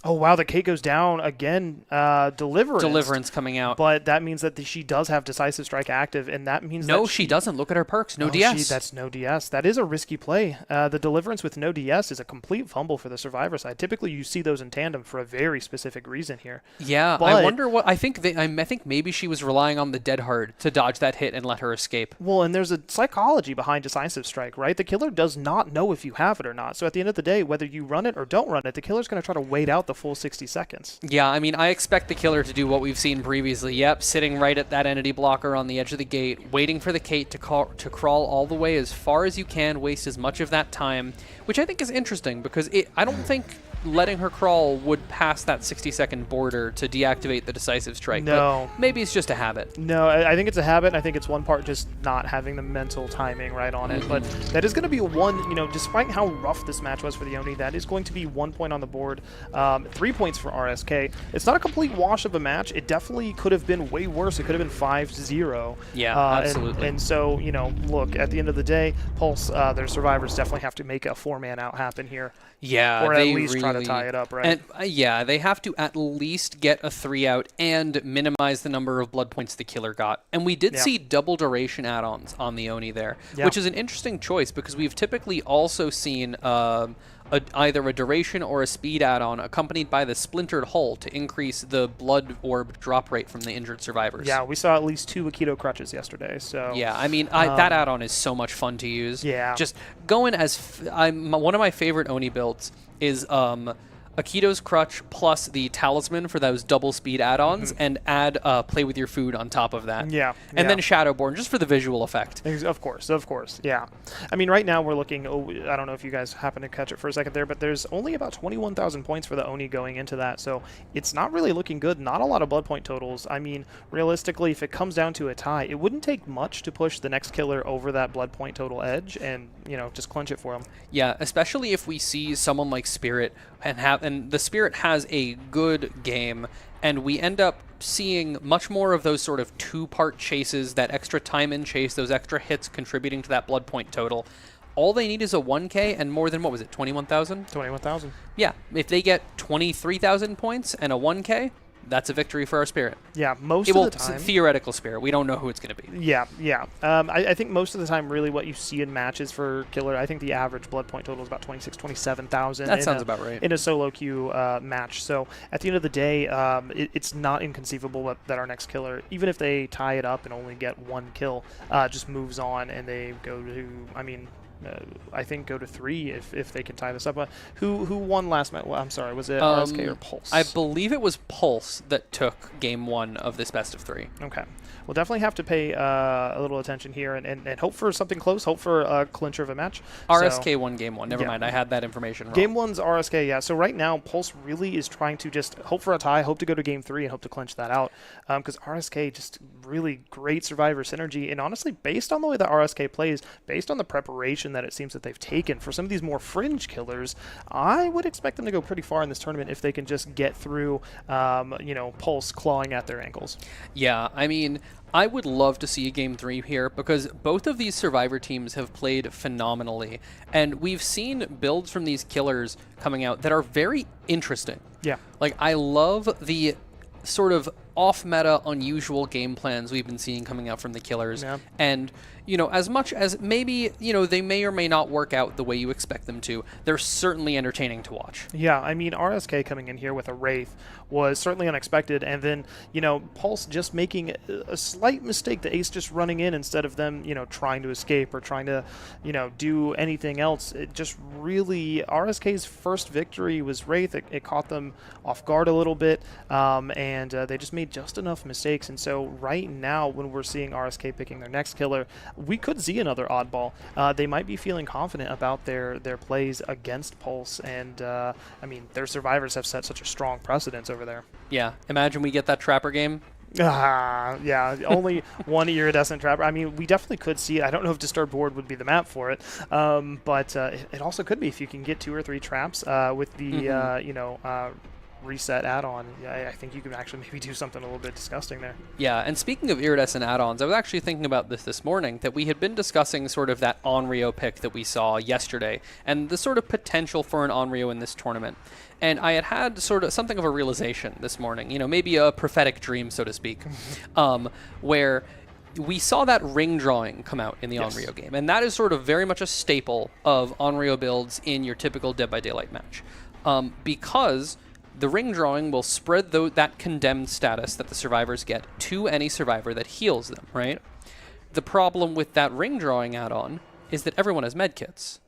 Speaker 1: Oh, wow, the Kate goes down again. Deliverance.
Speaker 2: Deliverance coming out.
Speaker 1: But that means that she does have Decisive Strike active, and that means
Speaker 2: No, she doesn't. Look at her perks. No DS.
Speaker 1: That's no DS. That is a risky play. The Deliverance with no DS is a complete fumble for the Survivor side. Typically, you see those in tandem for a very specific reason here.
Speaker 2: Yeah, but I wonder what... I think maybe she was relying on the Dead Hard to dodge that hit and let her escape.
Speaker 1: Well, and there's a psychology behind Decisive Strike, right? The killer does not know if you have it or not. So at the end of the day, whether you run it or don't run it, the killer's going to try to wait out the full 60 seconds.
Speaker 2: Yeah, I mean, I expect the killer to do what we've seen previously. Yep, sitting right at that entity blocker on the edge of the gate, waiting for the Kate to crawl all the way as far as you can, waste as much of that time, which I think is interesting because I don't think letting her crawl would pass that 60-second border to deactivate the Decisive Strike.
Speaker 1: No.
Speaker 2: But maybe it's just a habit.
Speaker 1: No, I think it's a habit, and I think it's one part just not having the mental timing right on it. But that is going to be despite how rough this match was for the Oni, that is going to be 1 point on the board, 3 points for RSK. It's not a complete wash of a match. It definitely could have been way worse. It could have been 5-0.
Speaker 2: Yeah, absolutely.
Speaker 1: And so, look, at the end of the day, Pulse, their survivors definitely have to make a 4-man out happen here.
Speaker 2: Yeah,
Speaker 1: or at least try to tie it up, right?
Speaker 2: And yeah, they have to at least get a 3 out and minimize the number of blood points the killer got. And we did see double duration add-ons on the Oni there, which is an interesting choice because we've typically also seen a either a duration or a speed add-on accompanied by the splintered hull to increase the blood orb drop rate from the injured survivors.
Speaker 1: Yeah, we saw at least 2 Aikido crutches yesterday. So
Speaker 2: yeah, I mean, that add-on is so much fun to use.
Speaker 1: Yeah.
Speaker 2: Just going as one of my favorite Oni builds is Aikido's crutch plus the talisman for those double speed add-ons, and add play with your food on top of that.
Speaker 1: Yeah.
Speaker 2: And then Shadowborn just for the visual effect.
Speaker 1: Of course, yeah. I mean, right now we're looking, I don't know if you guys happen to catch it for a second there, but there's only about 21,000 points for the Oni going into that, so it's not really looking good. Not a lot of blood point totals. I mean, realistically, if it comes down to a tie, it wouldn't take much to push the next killer over that blood point total edge and, just clinch it for him.
Speaker 2: Yeah, especially if we see someone like Spirit and the Spirit has a good game, and we end up seeing much more of those sort of 2-part chases, that extra time in chase, those extra hits contributing to that blood point total. All they need is a 1K and more than, 21,000?
Speaker 1: 21,000.
Speaker 2: Yeah, if they get 23,000 points and a 1K, that's a victory for our Spirit.
Speaker 1: Yeah, most of the time.
Speaker 2: Theoretical Spirit. We don't know who it's going to be.
Speaker 1: Yeah. I think most of the time, really, what you see in matches for Killer, I think the average blood point total is about 26,000, 27,000.
Speaker 2: That sounds about right.
Speaker 1: In a solo queue match. So at the end of the day, it's not inconceivable that our next Killer, even if they tie it up and only get 1 kill, just moves on and they go to, I think go to 3 if they can tie this up. Who won last match? Well, I'm sorry, was it RSK or Pulse?
Speaker 2: I believe it was Pulse that took game 1 of this best of 3.
Speaker 1: Okay. We'll definitely have to pay a little attention here and hope for something close, hope for a clincher of a match.
Speaker 2: RSK won game 1. Never mind, I had that information wrong.
Speaker 1: Game 1's RSK, yeah. So right now, Pulse really is trying to just hope for a tie, hope to go to game 3, and hope to clinch that out. Because RSK, just really great survivor synergy. And honestly, based on the way that RSK plays, based on the preparation that it seems that they've taken for some of these more fringe killers, I would expect them to go pretty far in this tournament if they can just get through, Pulse clawing at their ankles.
Speaker 2: Yeah, I mean, I would love to see a Game 3 here because both of these Survivor teams have played phenomenally. And we've seen builds from these killers coming out that are very interesting.
Speaker 1: Yeah.
Speaker 2: Like, I love the sort of off-meta, unusual game plans we've been seeing coming out from the killers.
Speaker 1: Yeah.
Speaker 2: And, as much as maybe, they may or may not work out the way you expect them to, they're certainly entertaining to watch.
Speaker 1: Yeah, I mean, RSK coming in here with a Wraith was certainly unexpected, and then, Pulse just making a slight mistake, the Ace just running in instead of them, trying to escape or trying to, do anything else. It just really, RSK's first victory was Wraith. It caught them off guard a little bit, and they just made just enough mistakes. And so right now, when we're seeing RSK picking their next killer, we could see another oddball. They might be feeling confident about their plays against Pulse, and their survivors have set such a strong precedence over there.
Speaker 2: Yeah, imagine we get that Trapper game.
Speaker 1: Yeah, only one iridescent trapper. I mean, we definitely could see it. I don't know if Disturbed Board would be the map for it, but it also could be if you can get 2 or 3 traps with the reset add-on. I think you can actually maybe do something a little bit disgusting there.
Speaker 2: Yeah, and speaking of iridescent add-ons, I was actually thinking about this morning, that we had been discussing sort of that Onryo pick that we saw yesterday, and the sort of potential for an Onryo in this tournament. And I had sort of something of a realization this morning, maybe a prophetic dream, so to speak, where we saw that ring drawing come out in the Onryo game, and that is sort of very much a staple of Onryo builds in your typical Dead by Daylight match, because the ring drawing will spread that condemned status that the survivors get to any survivor that heals them, right? The problem with that ring drawing add-on is that everyone has medkits.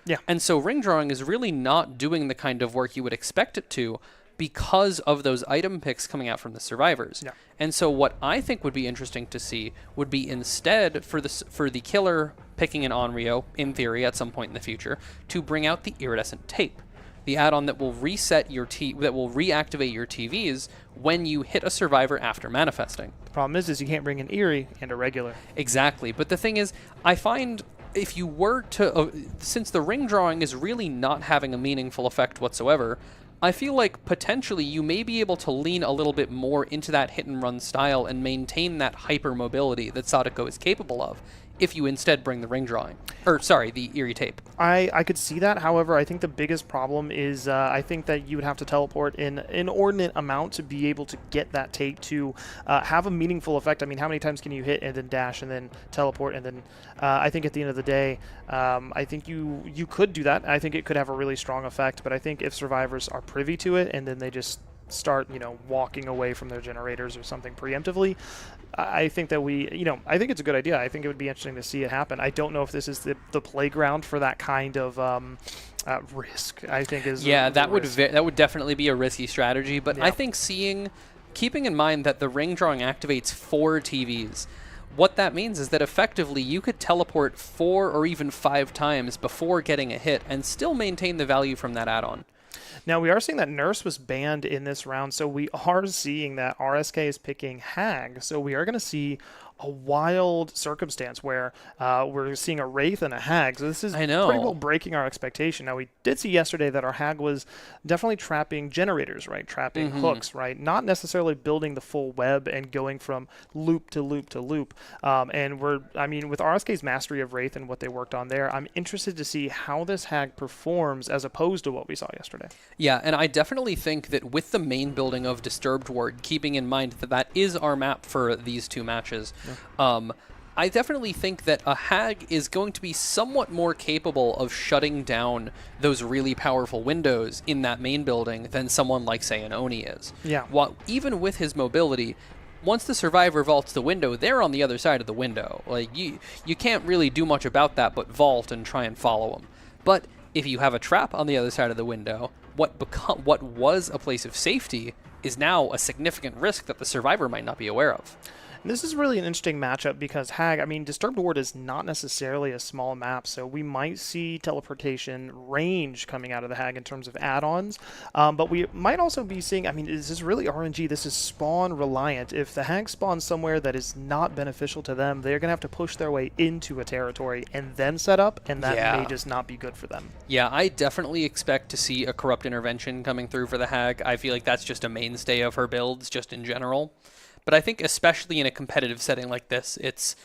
Speaker 1: Yeah.
Speaker 2: And so ring drawing is really not doing the kind of work you would expect it to because of those item picks coming out from the survivors.
Speaker 1: Yeah.
Speaker 2: And so what I think would be interesting to see would be instead for the killer picking an Onryo, in theory, at some point in the future, to bring out the iridescent tape. The add-on that will reset that will reactivate your TVs when you hit a survivor after manifesting.
Speaker 1: The problem is you can't bring an Eerie and a regular.
Speaker 2: Exactly, but the thing is, I find if you were to, since the ring drawing is really not having a meaningful effect whatsoever, I feel like potentially you may be able to lean a little bit more into that hit and run style and maintain that hyper mobility that Sadako is capable of if you instead bring the ring drawing. Or, sorry, the Eerie Tape.
Speaker 1: I could see that. However, I think the biggest problem is I think that you would have to teleport in an inordinate amount to be able to get that tape to have a meaningful effect. I mean, how many times can you hit and then dash and then teleport? And then I think at the end of the day, I think you could do that. I think it could have a really strong effect. But I think if survivors are privy to it and then they just start, walking away from their generators or something preemptively, I think that I think it's a good idea. I think it would be interesting to see it happen. I don't know if this is the playground for that kind of risk. I think is
Speaker 2: that would definitely be a risky strategy. But
Speaker 1: Yeah.
Speaker 2: I think keeping in mind that the ring drawing activates 4 TVs. What that means is that effectively you could teleport 4 or even 5 times before getting a hit and still maintain the value from that add-on.
Speaker 1: Now, we are seeing that Nurse was banned in this round, so we are seeing that RSK is picking Hag. So we are going to see a wild circumstance where we're seeing a Wraith and a Hag. So this is pretty well breaking our expectation. Now, we did see yesterday that our Hag was definitely trapping generators, right? Trapping hooks, right? Not necessarily building the full web and going from loop to loop to loop. And with RSK's mastery of Wraith and what they worked on there, I'm interested to see how this Hag performs as opposed to what we saw yesterday.
Speaker 2: Yeah, and I definitely think that with the main building of Disturbed Ward, keeping in mind that that is our map for these 2 matches, I definitely think that a Hag is going to be somewhat more capable of shutting down those really powerful windows in that main building than someone like, say, an Oni is.
Speaker 1: Yeah.
Speaker 2: Even with his mobility, once the survivor vaults the window, they're on the other side of the window. Like, you can't really do much about that but vault and try and follow them. But if you have a trap on the other side of the window, what was a place of safety is now a significant risk that the survivor might not be aware of.
Speaker 1: This is really an interesting matchup because Hag, Disturbed Ward is not necessarily a small map, so we might see teleportation range coming out of the Hag in terms of add-ons, but we might also be seeing, is this really RNG? This is spawn reliant. If the Hag spawns somewhere that is not beneficial to them, they're going to have to push their way into a territory and then set up, and that may just not be good for them.
Speaker 2: Yeah, I definitely expect to see a Corrupt Intervention coming through for the Hag. I feel like that's just a mainstay of her builds, just in general. But I think especially in a competitive setting like this, it's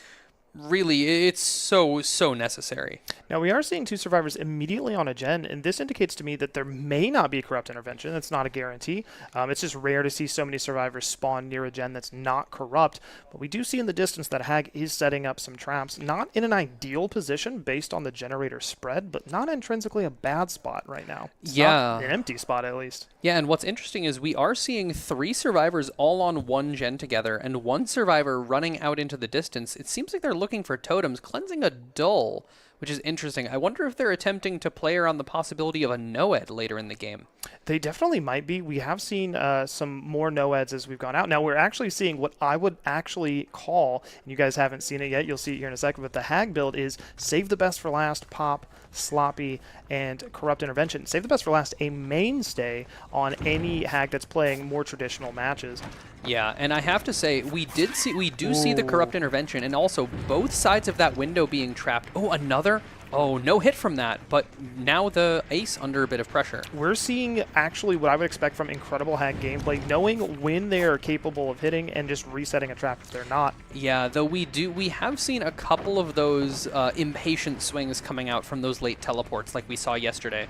Speaker 2: so necessary.
Speaker 1: Now, we are seeing 2 survivors immediately on a gen, and this indicates to me that there may not be a corrupt intervention. That's not a guarantee. It's just rare to see so many survivors spawn near a gen that's not corrupt. But we do see in the distance that Hag is setting up some traps, not in an ideal position based on the generator spread, but not intrinsically a bad spot right now. It's not an empty spot, at least. Yeah,
Speaker 2: and what's interesting is we are seeing 3 survivors all on 1 gen together, and 1 survivor running out into the distance. It seems like they're looking for totems, cleansing a dull, which is interesting. I wonder if they're attempting to play around the possibility of a Noed later in the game.
Speaker 1: They definitely might be. We have seen some more Noeds as we've gone out. Now, we're actually seeing what I would actually call, and you guys haven't seen it yet, you'll see it here in a second, but the Hag build is save the best for last, pop, sloppy, and corrupt intervention. Save the best for last, a mainstay on any Hag that's playing more traditional matches.
Speaker 2: Yeah, and I have to say, we do see the corrupt intervention, and also both sides of that window being trapped. Oh, another? Oh, no hit from that, but now the ace under a bit of pressure.
Speaker 1: We're seeing actually what I would expect from incredible Hag gameplay, knowing when they are capable of hitting and just resetting a trap if they're not.
Speaker 2: Yeah, though we have seen a couple of those impatient swings coming out from those late teleports like we saw yesterday.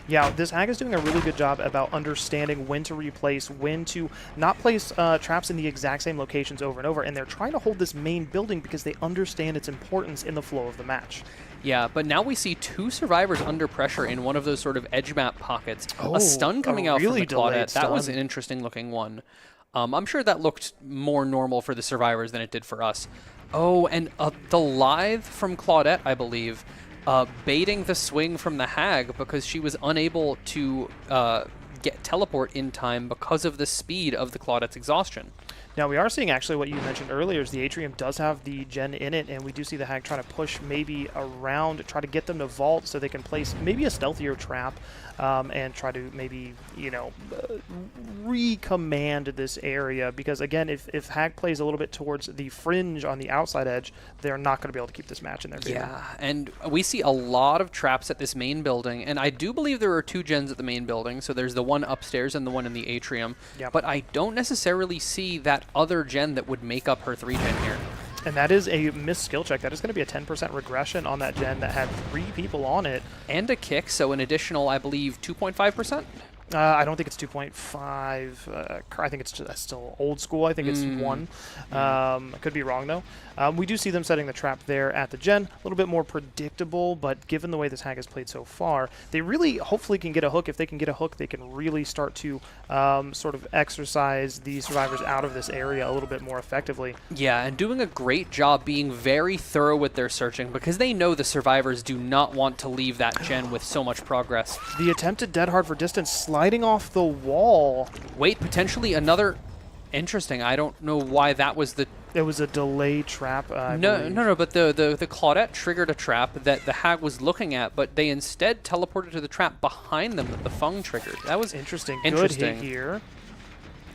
Speaker 1: Yeah, this Hag is doing a really good job about understanding when to replace, when to not place traps in the exact same locations over and over, and they're trying to hold this main building because they understand its importance in the flow of the match.
Speaker 2: Yeah, but now we see 2 survivors under pressure in one of those sort of edge map pockets. A stun coming out from the Claudette. That was an interesting looking one. I'm sure that looked more normal for the survivors than it did for us. Oh, and the Lithe from Claudette, I believe, baiting the swing from the Hag because she was unable to get teleport in time because of the speed of the Claudette's exhaustion.
Speaker 1: Now, we are seeing actually what you mentioned earlier is the Atrium does have the gen in it, and we do see the Hag trying to push maybe around, try to get them to vault so they can place maybe a stealthier trap and try to maybe, recommand this area. Because, again, if Hag plays a little bit towards the fringe on the outside edge, they're not going to be able to keep this match in their favor.
Speaker 2: Yeah, and we see a lot of traps at this main building, and I do believe there are 2 gens at the main building, so there's the one upstairs and the one in the Atrium.
Speaker 1: Yep.
Speaker 2: But I don't necessarily see that other gen that would make up her 3 gen here.
Speaker 1: And that is a missed skill check. That is going to be a 10% regression on that gen that had 3 people on it.
Speaker 2: And a kick, so an additional, I believe, 2.5%?
Speaker 1: I don't think it's 2.5. I think it's just still old school. I think it's 1. I could be wrong, though. We do see them setting the trap there at the gen. A little bit more predictable, but given the way this hag has played so far, they really hopefully can get a hook. If they can get a hook, they can really start to sort of exercise the survivors out of this area a little bit more effectively.
Speaker 2: Yeah, and doing a great job being very thorough with their searching because they know the survivors do not want to leave that gen with so much progress.
Speaker 1: The attempted dead hard for distance sliding off the wall.
Speaker 2: Wait, potentially another... Interesting. I don't know why that was the...
Speaker 1: It was a delay trap.
Speaker 2: No, but the Claudette triggered a trap that the hag was looking at, but they instead teleported to the trap behind them that the Fung triggered. That was
Speaker 1: interesting.
Speaker 2: Interesting.
Speaker 1: Good hit here.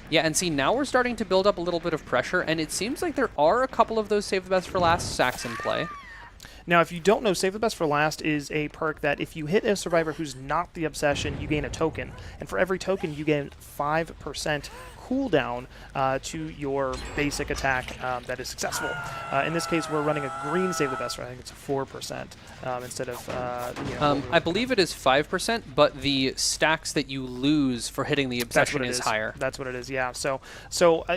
Speaker 2: Yeah, and see, now we're starting to build up a little bit of pressure, and it seems like there are a couple of those Save the Best for Last sacks in play.
Speaker 1: Now, if you don't know, Save the Best for Last is a perk that if you hit a survivor who's not the Obsession, you gain a token. And for every token, you gain 5% cooldown to your basic attack that is successful. In this case, we're running a green Save the Best, I think it's 4% instead of...
Speaker 2: I believe it is 5%, but the stacks that you lose for hitting the Obsession is higher.
Speaker 1: That's what it is, yeah. So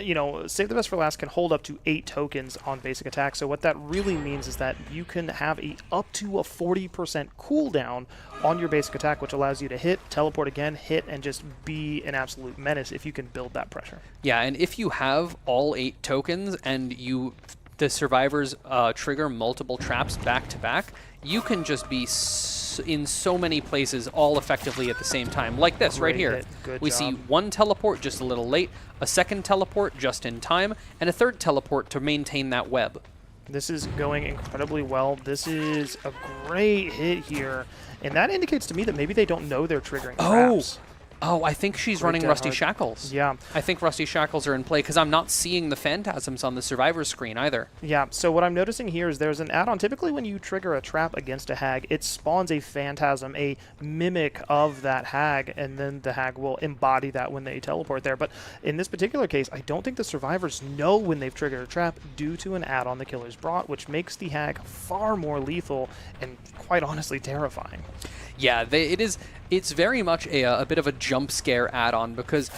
Speaker 1: you know, Save the Best for Last can hold up to 8 tokens on basic attack. So what that really means is that you can have up to a 40% cooldown on your basic attack, which allows you to hit, teleport again, hit, and just be an absolute menace if you can build that pressure.
Speaker 2: Yeah, and if you have all 8 tokens and the survivors trigger multiple traps back to back, you can just be in so many places all effectively at the same time, like this right here. We see one teleport just a little late, a second teleport just in time, and a third teleport to maintain that web.
Speaker 1: This is going incredibly well. This is a great hit here. And that indicates to me that maybe they don't know they're triggering traps.
Speaker 2: Oh, I think she's running Rusty Shackles.
Speaker 1: Yeah.
Speaker 2: I think Rusty Shackles are in play because I'm not seeing the phantasms on the survivor screen either.
Speaker 1: Yeah, so what I'm noticing here is there's an add-on. Typically when you trigger a trap against a hag, it spawns a phantasm, a mimic of that hag, and then the hag will embody that when they teleport there. But in this particular case, I don't think the survivors know when they've triggered a trap due to an add-on the killer's brought, which makes the hag far more lethal and quite honestly terrifying.
Speaker 2: Yeah, it's very much a bit of a jump scare add-on because,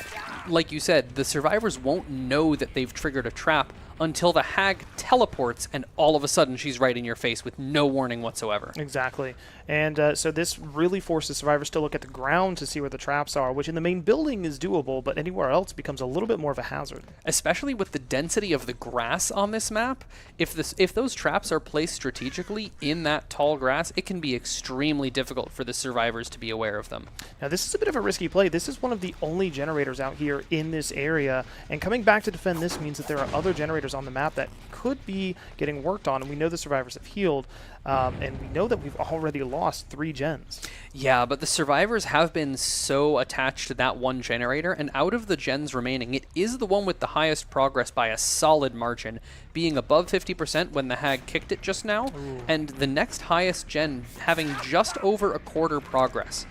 Speaker 2: like you said, the survivors won't know that they've triggered a trap until the hag teleports and all of a sudden she's right in your face with no warning whatsoever.
Speaker 1: Exactly. And so this really forces survivors to look at the ground to see where the traps are, which in the main building is doable, but anywhere else becomes a little bit more of a hazard.
Speaker 2: Especially with the density of the grass on this map, if those traps are placed strategically in that tall grass, it can be extremely difficult for the survivors to be aware of them.
Speaker 1: Now this is a bit of a risky play. This is one of the only generators out here in this area, and coming back to defend this means that there are other generators on the map that could be getting worked on, and we know the survivors have healed, and we know that we've already lost 3 gens.
Speaker 2: Yeah, but the survivors have been so attached to that one generator, and out of the gens remaining, it is the one with the highest progress by a solid margin, being above 50% when the hag kicked it just now, and the next highest gen having just over a quarter progress.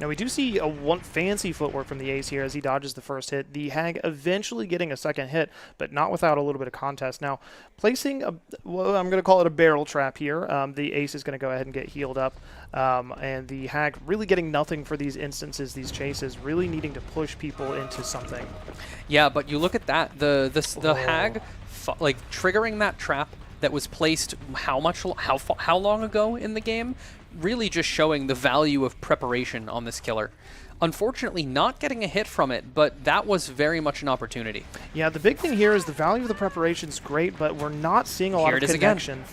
Speaker 1: Now we do see one fancy footwork from the ace here as he dodges the first hit. The hag eventually getting a second hit, but not without a little bit of contest. Now placing well, I'm going to call it a barrel trap here. The ace is going to go ahead and get healed up, and the hag really getting nothing for these instances, these chases, really needing to push people into something.
Speaker 2: Yeah, but you look at that, the hag like triggering that trap that was placed how long ago in the game, really just showing the value of preparation on this killer. Unfortunately, not getting a hit from it, but that was very much an opportunity. Yeah,
Speaker 1: the big thing here is the value of the preparation is great, but we're not seeing a lot of connection.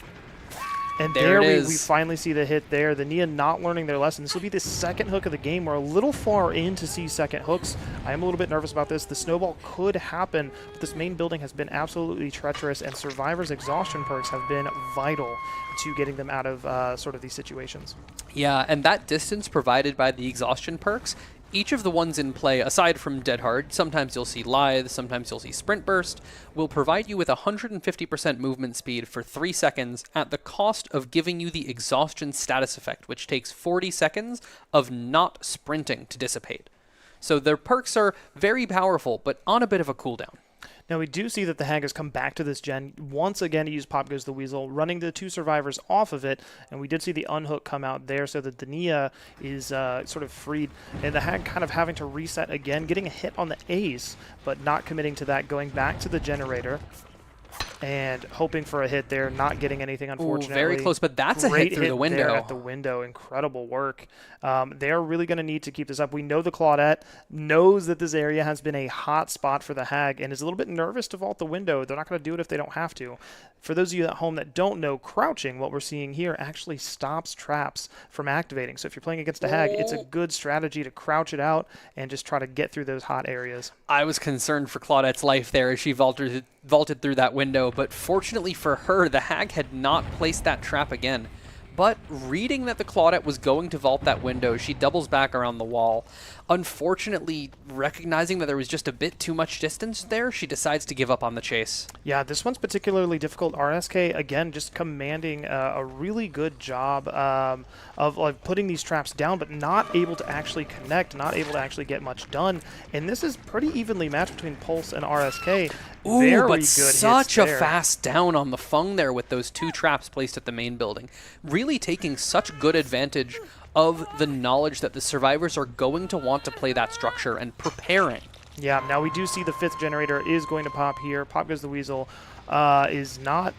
Speaker 1: And there we finally see the hit there. The Nia not learning their lesson. This will be the second hook of the game. We're a little far in to see second hooks. I am a little bit nervous about this. The snowball could happen, but this main building has been absolutely treacherous, and Survivor's exhaustion perks have been vital to getting them out of sort of these situations.
Speaker 2: Yeah, and that distance provided by the exhaustion perks, each of the ones in play, aside from Dead Hard, sometimes you'll see Lithe, sometimes you'll see Sprint Burst, will provide you with 150% movement speed for 3 seconds at the cost of giving you the exhaustion status effect, which takes 40 seconds of not sprinting to dissipate. So their perks are very powerful, but on a bit of a cooldown.
Speaker 1: Now we do see that the Hag has come back to this gen once again to use Pop Goes the Weasel, running the 2 survivors off of it, and we did see the unhook come out there so that the Nia is sort of freed, and the Hag kind of having to reset again, getting a hit on the ace, but not committing to that, going back to the generator. And hoping for a hit there, not getting anything, unfortunately.
Speaker 2: Ooh, very close, but that's
Speaker 1: Great
Speaker 2: a hit through the window.
Speaker 1: There at the window, incredible work. They are really going to need to keep this up. We know the Claudette knows that this area has been a hot spot for the Hag and is a little bit nervous to vault the window. They're not going to do it if they don't have to. For those of you at home that don't know, crouching, what we're seeing here, actually stops traps from activating. So if you're playing against a Hag, it's a good strategy to crouch it out and just try to get through those hot areas.
Speaker 2: I was concerned for Claudette's life there as she vaulted through that window, but fortunately for her, the Hag had not placed that trap again. But reading that the Claudette was going to vault that window, she doubles back around the wall. Unfortunately, recognizing that there was just a bit too much distance there, she decides to give up on the chase.
Speaker 1: Yeah, this one's particularly difficult. RSK, again, just commanding a really good job of putting these traps down, but not able to actually connect, not able to actually get much done. And this is pretty evenly matched between Pulse and RSK.
Speaker 2: Ooh,
Speaker 1: Very
Speaker 2: but
Speaker 1: good
Speaker 2: such
Speaker 1: hits
Speaker 2: a
Speaker 1: there.
Speaker 2: fast down on the Fung there with those 2 traps placed at the main building. Really taking such good advantage of the knowledge that the survivors are going to want to play that structure and preparing.
Speaker 1: Yeah, now we do see the 5th generator is going to pop here. Pop Goes the Weasel is not...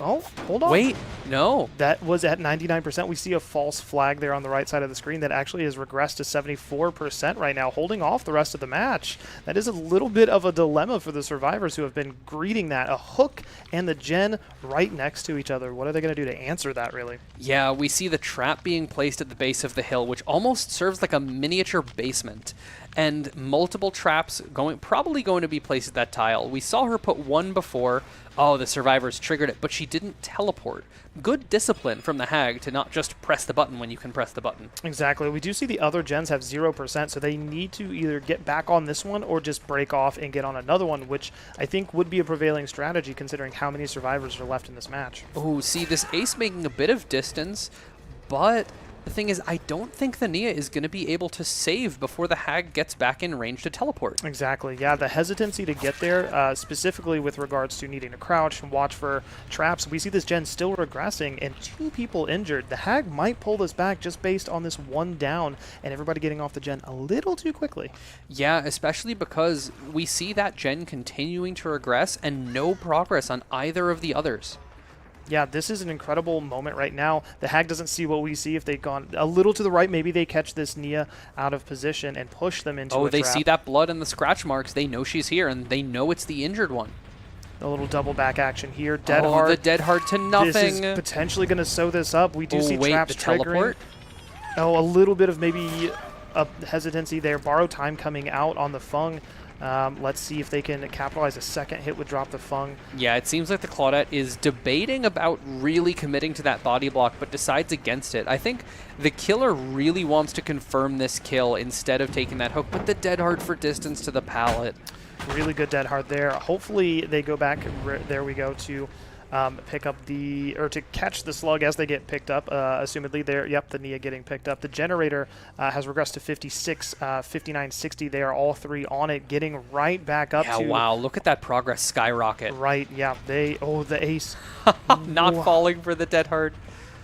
Speaker 1: Oh, hold on.
Speaker 2: Wait, no.
Speaker 1: That was at 99%. We see a false flag there on the right side of the screen that actually has regressed to 74% right now, holding off the rest of the match. That is a little bit of a dilemma for the survivors who have been greeting that. A hook and the gen right next to each other. What are they going to do to answer that, really?
Speaker 2: Yeah, we see the trap being placed at the base of the hill, which almost serves like a miniature basement. And multiple traps probably going to be placed at that tile. We saw her put one before. Oh, the survivors triggered it, but she didn't teleport. Good discipline from the Hag to not just press the button when you can press the button.
Speaker 1: Exactly. We do see the other gens have 0%, so they need to either get back on this one or just break off and get on another one, which I think would be a prevailing strategy considering how many survivors are left in this match.
Speaker 2: Oh, see, this ace making a bit of distance, but the thing is, I don't think the Nia is going to be able to save before the Hag gets back in range to teleport.
Speaker 1: Exactly. Yeah, the hesitancy to get there, specifically with regards to needing to crouch and watch for traps. We see this gen still regressing and 2 people injured. The Hag might pull this back just based on this one down and everybody getting off the gen a little too quickly.
Speaker 2: Yeah, especially because we see that gen continuing to regress and no progress on either of the others.
Speaker 1: Yeah, this is an incredible moment right now. The Hag doesn't see what we see. If they've gone a little to the right, maybe they catch this Nia out of position and push them into a trap.
Speaker 2: Oh, they see that blood and the scratch marks. They know she's here, and they know it's the injured one.
Speaker 1: A little double back action here. Dead
Speaker 2: oh,
Speaker 1: hard.
Speaker 2: The dead hard to nothing.
Speaker 1: This is potentially going to sew this up. We do see
Speaker 2: wait,
Speaker 1: traps
Speaker 2: the
Speaker 1: triggering.
Speaker 2: teleport?
Speaker 1: Oh, a little bit of maybe a hesitancy there. Borrow time coming out on the Fung. Let's see if they can capitalize. A second hit would drop the Fung.
Speaker 2: Yeah, it seems like the Claudette is debating about really committing to that body block, but decides against it. I think the killer really wants to confirm this kill instead of taking that hook, but the dead hard for distance to the pallet.
Speaker 1: Really good dead hard there. Hopefully they go back. There we go to pick up to catch the slug as they get picked up, assumedly there. Yep, the Nia getting picked up. The generator has regressed to 56, 59, 60. They are all 3 on it, getting right back up
Speaker 2: Yeah,
Speaker 1: to...
Speaker 2: wow, look at that progress skyrocket.
Speaker 1: Right, yeah, the ace.
Speaker 2: Not falling for the dead hard.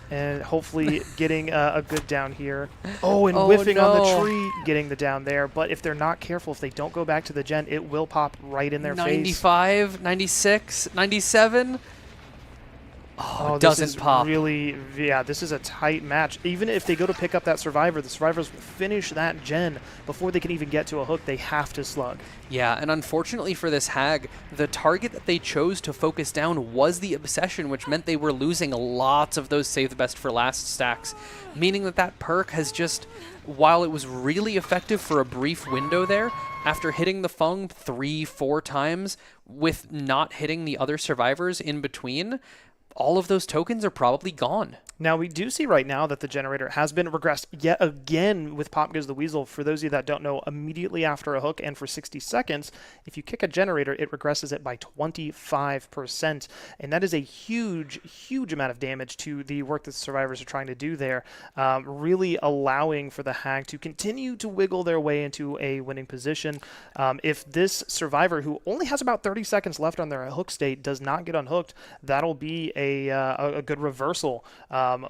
Speaker 1: And hopefully getting a good down here. Oh, and whiffing on the tree, getting the down there. But if they're not careful, if they don't go back to the gen, it will pop right in their
Speaker 2: 95,
Speaker 1: face.
Speaker 2: 96, 97. Oh, it
Speaker 1: this
Speaker 2: doesn't
Speaker 1: is
Speaker 2: pop.
Speaker 1: Really, yeah, this is a tight match. Even if they go to pick up that survivor, the survivors will finish that gen before they can even get to a hook. They have to slug.
Speaker 2: Yeah, and unfortunately for this Hag, the target that they chose to focus down was the Obsession, which meant they were losing lots of those save the best for last stacks, meaning that that perk has just, while it was really effective for a brief window there, after hitting the Fung 3-4 times with not hitting the other survivors in between, all of those tokens are probably gone.
Speaker 1: Now, we do see right now that the generator has been regressed yet again with Pop Goes the Weasel. For those of you that don't know, immediately after a hook and for 60 seconds, if you kick a generator, it regresses it by 25%. And that is a huge, huge amount of damage to the work that the survivors are trying to do there, really allowing for the Hag to continue to wiggle their way into a winning position. If this survivor, who only has about 30 seconds left on their hook state, does not get unhooked, that'll be a good reversal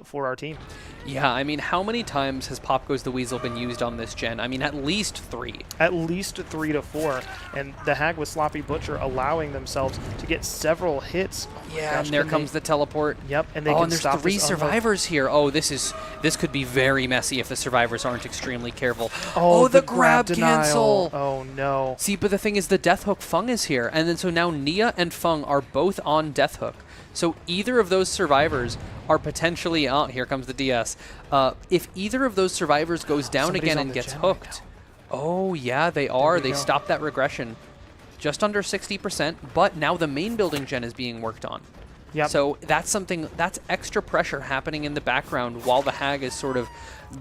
Speaker 1: for our team.
Speaker 2: Yeah, I mean, how many times has Pop Goes the Weasel been used on this gen? I mean, at least 3.
Speaker 1: At least 3 to 4. And the Hag with Sloppy Butcher allowing themselves to get several hits.
Speaker 2: Yeah, and there comes the teleport.
Speaker 1: Yep, and they can
Speaker 2: and there's
Speaker 1: stop
Speaker 2: 3
Speaker 1: this
Speaker 2: survivors here. Oh, this could be very messy if the survivors aren't extremely careful.
Speaker 1: Oh,
Speaker 2: the grab cancel.
Speaker 1: Oh, no.
Speaker 2: See, but the thing is, the Death Hook Fung is here. And then so now Nia and Fung are both on Death Hook. So either of those survivors are potentially... Oh, here comes the DS. If either of those survivors goes down
Speaker 1: Somebody's
Speaker 2: again
Speaker 1: on
Speaker 2: and
Speaker 1: the
Speaker 2: gets
Speaker 1: gen
Speaker 2: hooked...
Speaker 1: right
Speaker 2: Oh, yeah, they are. They
Speaker 1: go.
Speaker 2: stopped that regression. Just under 60%, but now the main building gen is being worked on.
Speaker 1: Yep.
Speaker 2: So that's extra pressure happening in the background while the Hag is sort of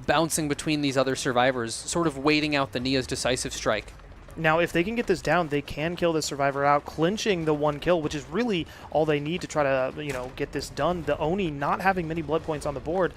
Speaker 2: bouncing between these other survivors, sort of waiting out the Nia's decisive strike.
Speaker 1: Now, if they can get this down, they can kill this survivor out, clinching the 1 kill, which is really all they need to try to, get this done. The Oni not having many blood points on the board.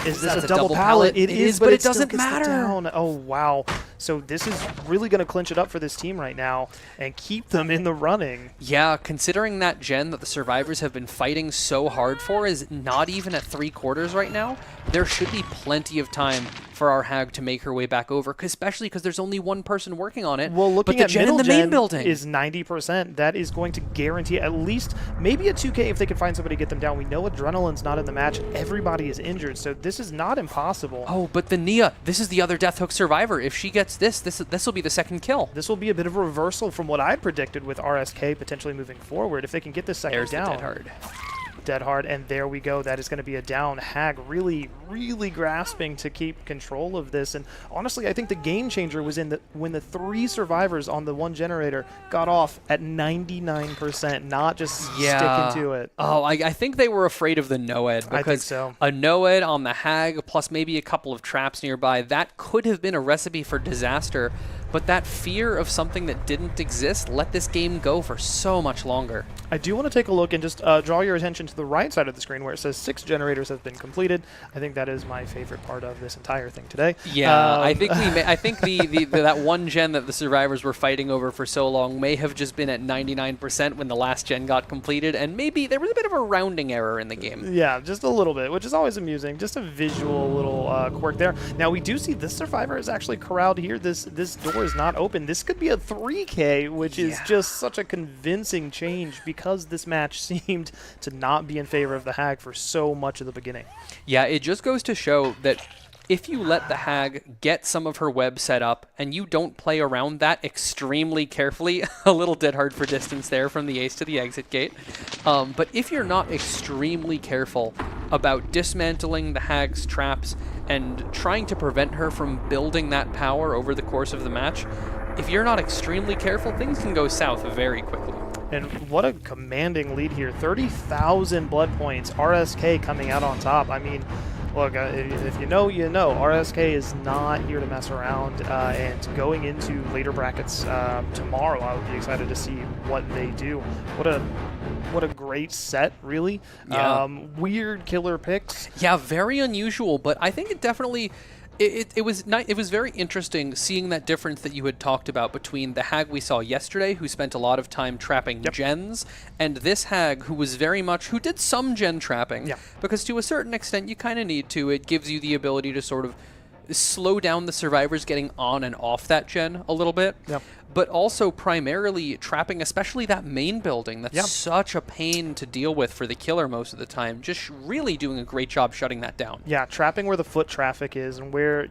Speaker 1: Is this a double pallet? It is, but it
Speaker 2: doesn't
Speaker 1: still gets
Speaker 2: matter.
Speaker 1: Down. Oh, wow. So this is really going to clinch it up for this team right now and keep them in the running.
Speaker 2: Yeah, considering that gen that the survivors have been fighting so hard for is not even at 3/4 right now, there should be plenty of time for our Hag to make her way back over, especially because there's only one person working on it.
Speaker 1: Well, looking
Speaker 2: but the
Speaker 1: at
Speaker 2: gen in the main building
Speaker 1: is 90%. That is going to guarantee at least maybe a 2K if they can find somebody to get them down. We know Adrenaline's not in the match. Everybody is injured, so this is not impossible.
Speaker 2: Oh, but the Nia, this is the other Death Hook survivor. If she gets this will be the second kill.
Speaker 1: This will be a bit of a reversal from what I predicted with RSK potentially moving forward. If they can get this second
Speaker 2: There's
Speaker 1: down.
Speaker 2: the Dead Hard.
Speaker 1: Dead hard, and there we go. That is going to be a down. Hag really, really grasping to keep control of this. And honestly, I think the game changer was in when the 3 survivors on the 1 generator got off at 99%, not just sticking to it.
Speaker 2: Oh, I think they were afraid of the Noed, because
Speaker 1: I think so.
Speaker 2: A Noed on the Hag plus maybe a couple of traps nearby, that could have been a recipe for disaster. But that fear of something that didn't exist let this game go for so much longer.
Speaker 1: I do want to take a look and just draw your attention to the right side of the screen where it says 6 generators have been completed. I think that is my favorite part of this entire thing today.
Speaker 2: Yeah, I think that 1 gen that the survivors were fighting over for so long may have just been at 99% when the last gen got completed, and maybe there was a bit of a rounding error in the game.
Speaker 1: Yeah, just a little bit, which is always amusing. Just a visual little quirk there. Now we do see this survivor is actually corralled here. This door is not open. This could be a 3K, which is just such a convincing change because this match seemed to not be in favor of the Hag for so much of the beginning.
Speaker 2: Yeah, it just goes to show that if you let the Hag get some of her web set up and you don't play around that extremely carefully, a little dead hard for distance there from the ace to the exit gate, but if you're not extremely careful about dismantling the Hag's traps and trying to prevent her from building that power over the course of the match, if you're not extremely careful, things can go south very quickly.
Speaker 1: And what a commanding lead here. 30,000 blood points. RSK coming out on top. I mean, look, if you know, you know. RSK is not here to mess around. And going into later brackets tomorrow, I would be excited to see what they do. What a great set, really.
Speaker 2: Yeah.
Speaker 1: Weird killer picks.
Speaker 2: Yeah, very unusual, but I think it definitely... It was very interesting seeing that difference that you had talked about between the Hag we saw yesterday, who spent a lot of time trapping gens, and this Hag who did some gen trapping, because to a certain extent you kind of need to. It gives you the ability to sort of slow down the survivors getting on and off that gen a little bit. But also primarily trapping, especially that main building. That's such a pain to deal with for the killer most of the time. Just really doing a great job shutting that down.
Speaker 1: Yeah, trapping where the foot traffic is and where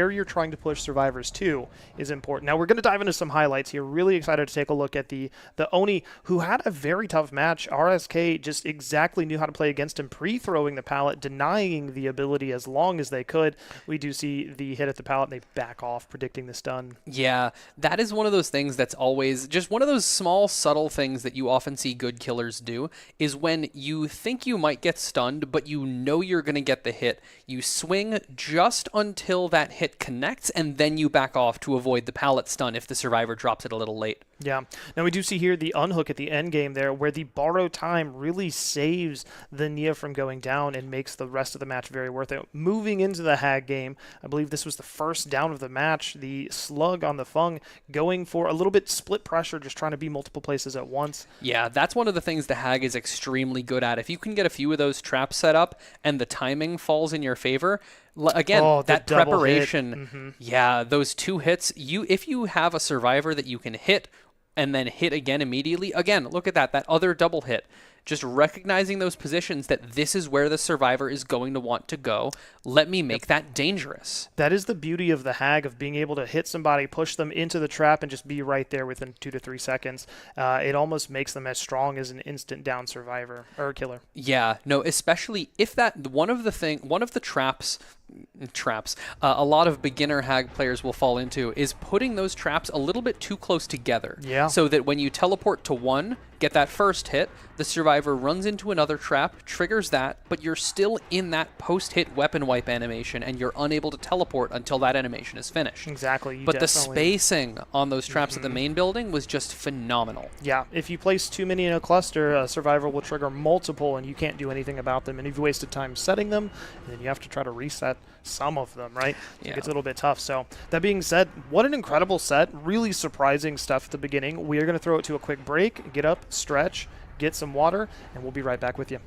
Speaker 1: you're trying to push survivors to is important. Now we're going to dive into some highlights here. Really excited to take a look at the Oni, who had a very tough match. RSK just exactly knew how to play against him, pre-throwing the pallet, denying the ability as long as they could. We do see the hit at the pallet, and they back off, predicting the stun.
Speaker 2: Yeah, that is one of those things things that's always just one of those small, subtle things that you often see good killers do is when you think you might get stunned, but you know you're going to get the hit, you swing just until that hit connects, and then you back off to avoid the pallet stun if the survivor drops it a little late.
Speaker 1: Yeah. Now we do see here the unhook at the end game there where the borrow time really saves the Nia from going down and makes the rest of the match very worth it. Moving into the Hag game, I believe this was the first down of the match. The slug on the Fung going for a little bit split pressure, just trying to be multiple places at once.
Speaker 2: Yeah, that's one of the things the Hag is extremely good at. If you can get a few of those traps set up and the timing falls in your favor, again, that preparation, yeah, those 2 hits, if you have a survivor that you can hit and then hit again immediately, again, look at that other double hit. Just recognizing those positions that this is where the survivor is going to want to go. Let me make that dangerous.
Speaker 1: That is the beauty of the Hag, of being able to hit somebody, push them into the trap, and just be right there within 2 to 3 seconds. It almost makes them as strong as an instant down survivor or killer.
Speaker 2: Yeah, no, especially if that one of the traps a lot of beginner Hag players will fall into is putting those traps a little bit too close together.
Speaker 1: Yeah.
Speaker 2: So that when you teleport to one, get that first hit, the survivor runs into another trap, triggers that, but you're still in that post-hit weapon wipe animation, and you're unable to teleport until that animation is finished.
Speaker 1: Exactly.
Speaker 2: But the spacing on those traps at the main building was just phenomenal.
Speaker 1: Yeah, if you place too many in a cluster, a survivor will trigger multiple, and you can't do anything about them. And if you wasted time setting them, then you have to try to reset some of them, right? So it gets a little bit tough. So that being said, what an incredible set. Really surprising stuff at the beginning. We are going to throw it to a quick break, get up, stretch, get some water, and we'll be right back with you.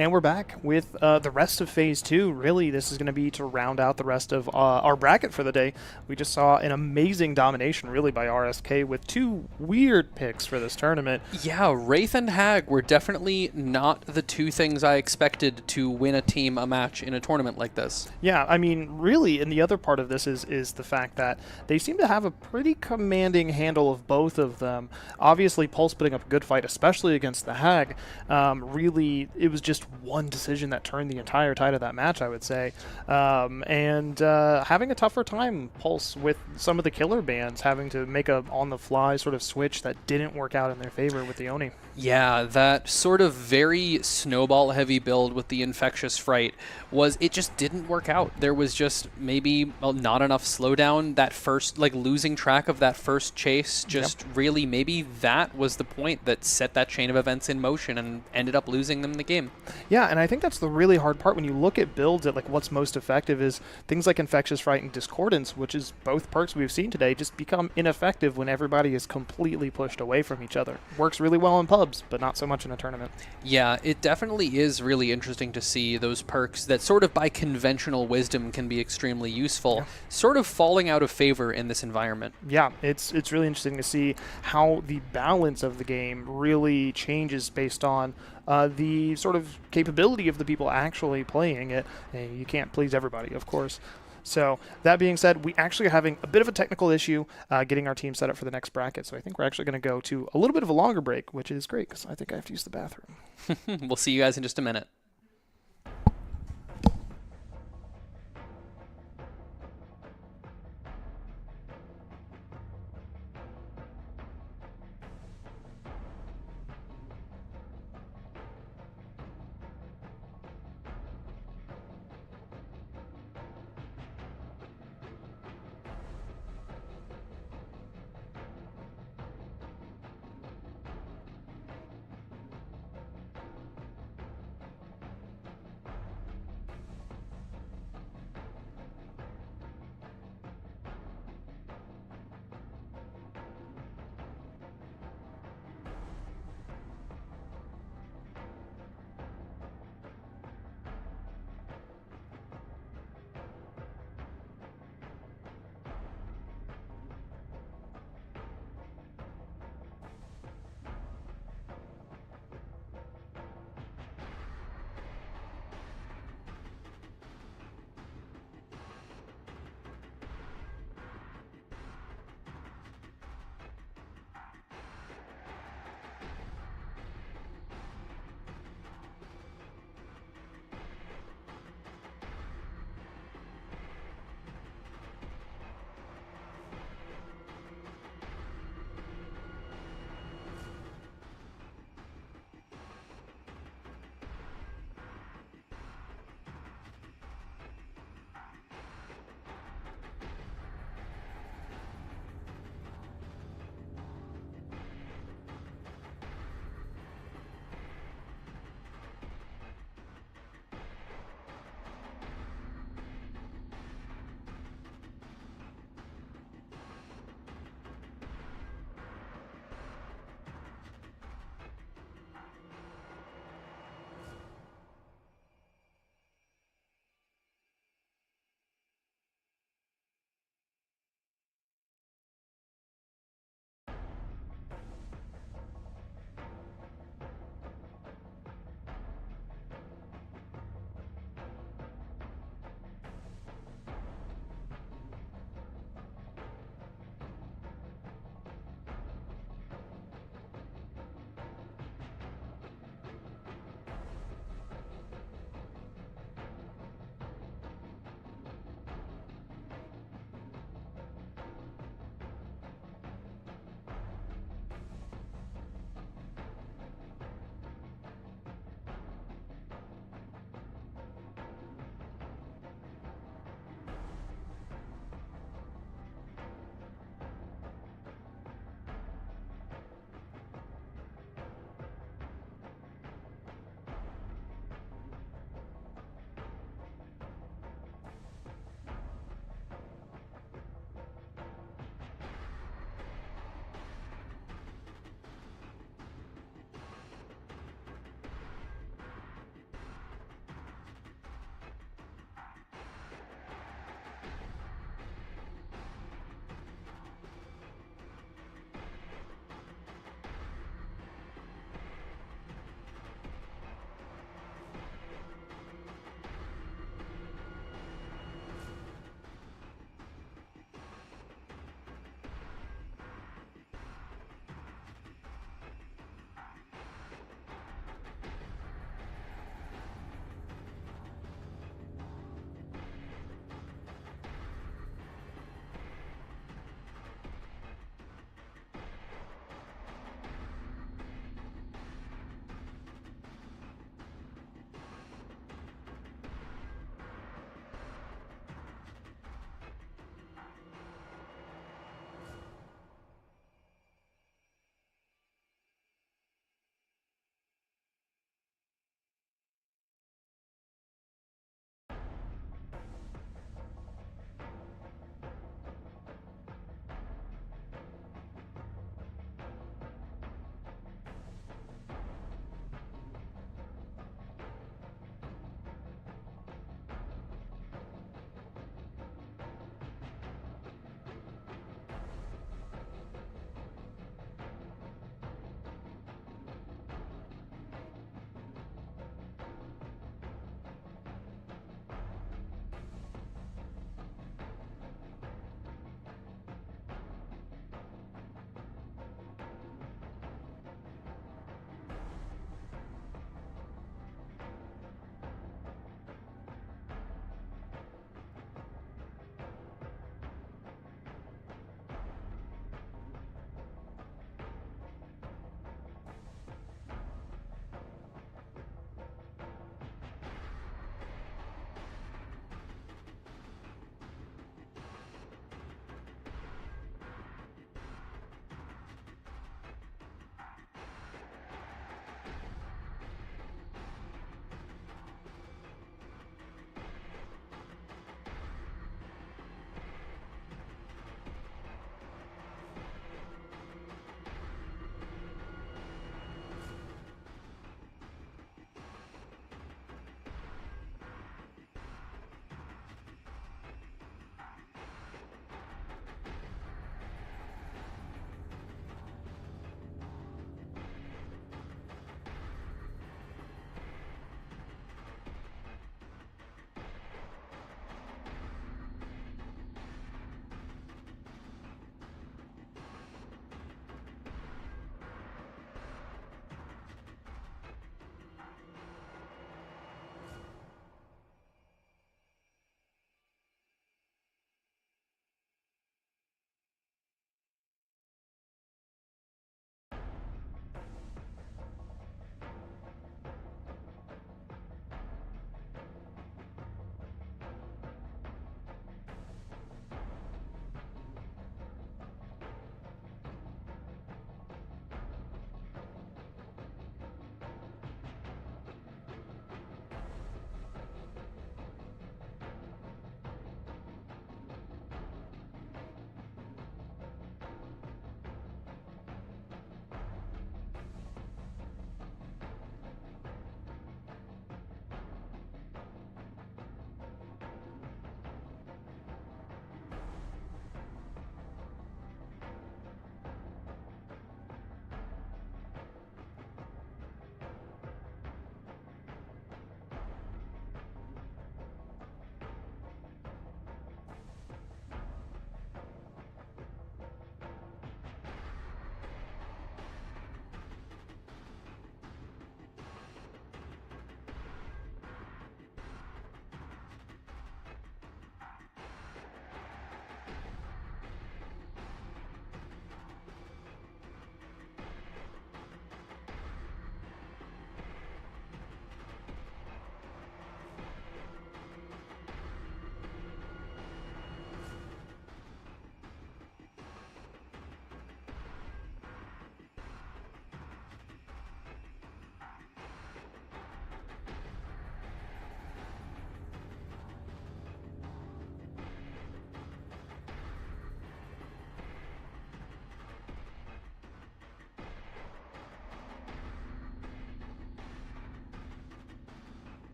Speaker 1: And we're back with the rest of Phase 2. Really, this is going to be to round out the rest of our bracket for the day. We just saw an amazing domination, really, by RSK with two weird picks for this tournament.
Speaker 2: Yeah, Wraith and Hag were definitely not the two things I expected to win a match in a tournament like this.
Speaker 1: Yeah, I mean, really, and the other part of this is the fact that they seem to have a pretty commanding handle of both of them. Obviously, Pulse putting up a good fight, especially against the Hag. Really, it was just one decision that turned the entire tide of that match, I would say. And having a tougher time, Pulse, with some of the killer bands having to make a on-the-fly sort of switch that didn't work out in their favor with the Oni.
Speaker 2: Yeah, that sort of very snowball-heavy build with the Infectious Fright it just didn't work out. There was just maybe not enough slowdown. That first, losing track of that first chase, really maybe that was the point that set that chain of events in motion and ended up losing them the game.
Speaker 1: Yeah, and I think that's the really hard part when you look at builds at what's most effective is things like Infectious Fright and Discordance, which is both perks we've seen today, just become ineffective when everybody is completely pushed away from each other. Works really well in pubs, but not so much in a tournament.
Speaker 2: Yeah, it definitely is really interesting to see those perks that sort of by conventional wisdom can be extremely useful, sort of falling out of favor in this environment.
Speaker 1: Yeah, it's really interesting to see how the balance of the game really changes based on the sort of capability of the people actually playing it. You can't please everybody, of course. So that being said, we actually are having a bit of a technical issue getting our team set up for the next bracket. So I think we're actually going to go to a little bit of a longer break, which is great because I think I have to use the bathroom.
Speaker 2: We'll see you guys in just a minute.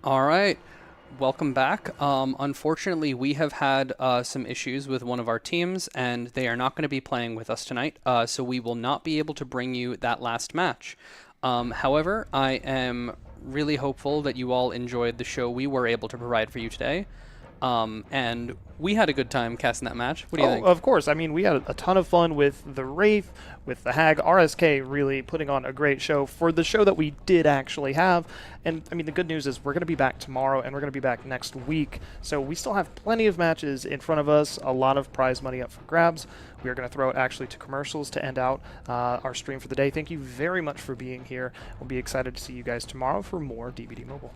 Speaker 2: All right. Welcome back. Unfortunately, we have had some issues with one of our teams, and they are not going to be playing with us tonight, so we will not be able to bring you that last match. However, I am really hopeful that you all enjoyed the show we were able to provide for you today. And we had a good time casting that match. What do you think?
Speaker 1: Of course. I mean, we had a ton of fun with the Wraith, with the Hag, RSK really putting on a great show for the show that we did actually have. And, I mean, the good news is we're going to be back tomorrow, and we're going to be back next week. So we still have plenty of matches in front of us, a lot of prize money up for grabs. We are going to throw it actually to commercials to end out our stream for the day. Thank you very much for being here. We'll be excited to see you guys tomorrow for more DBD Mobile.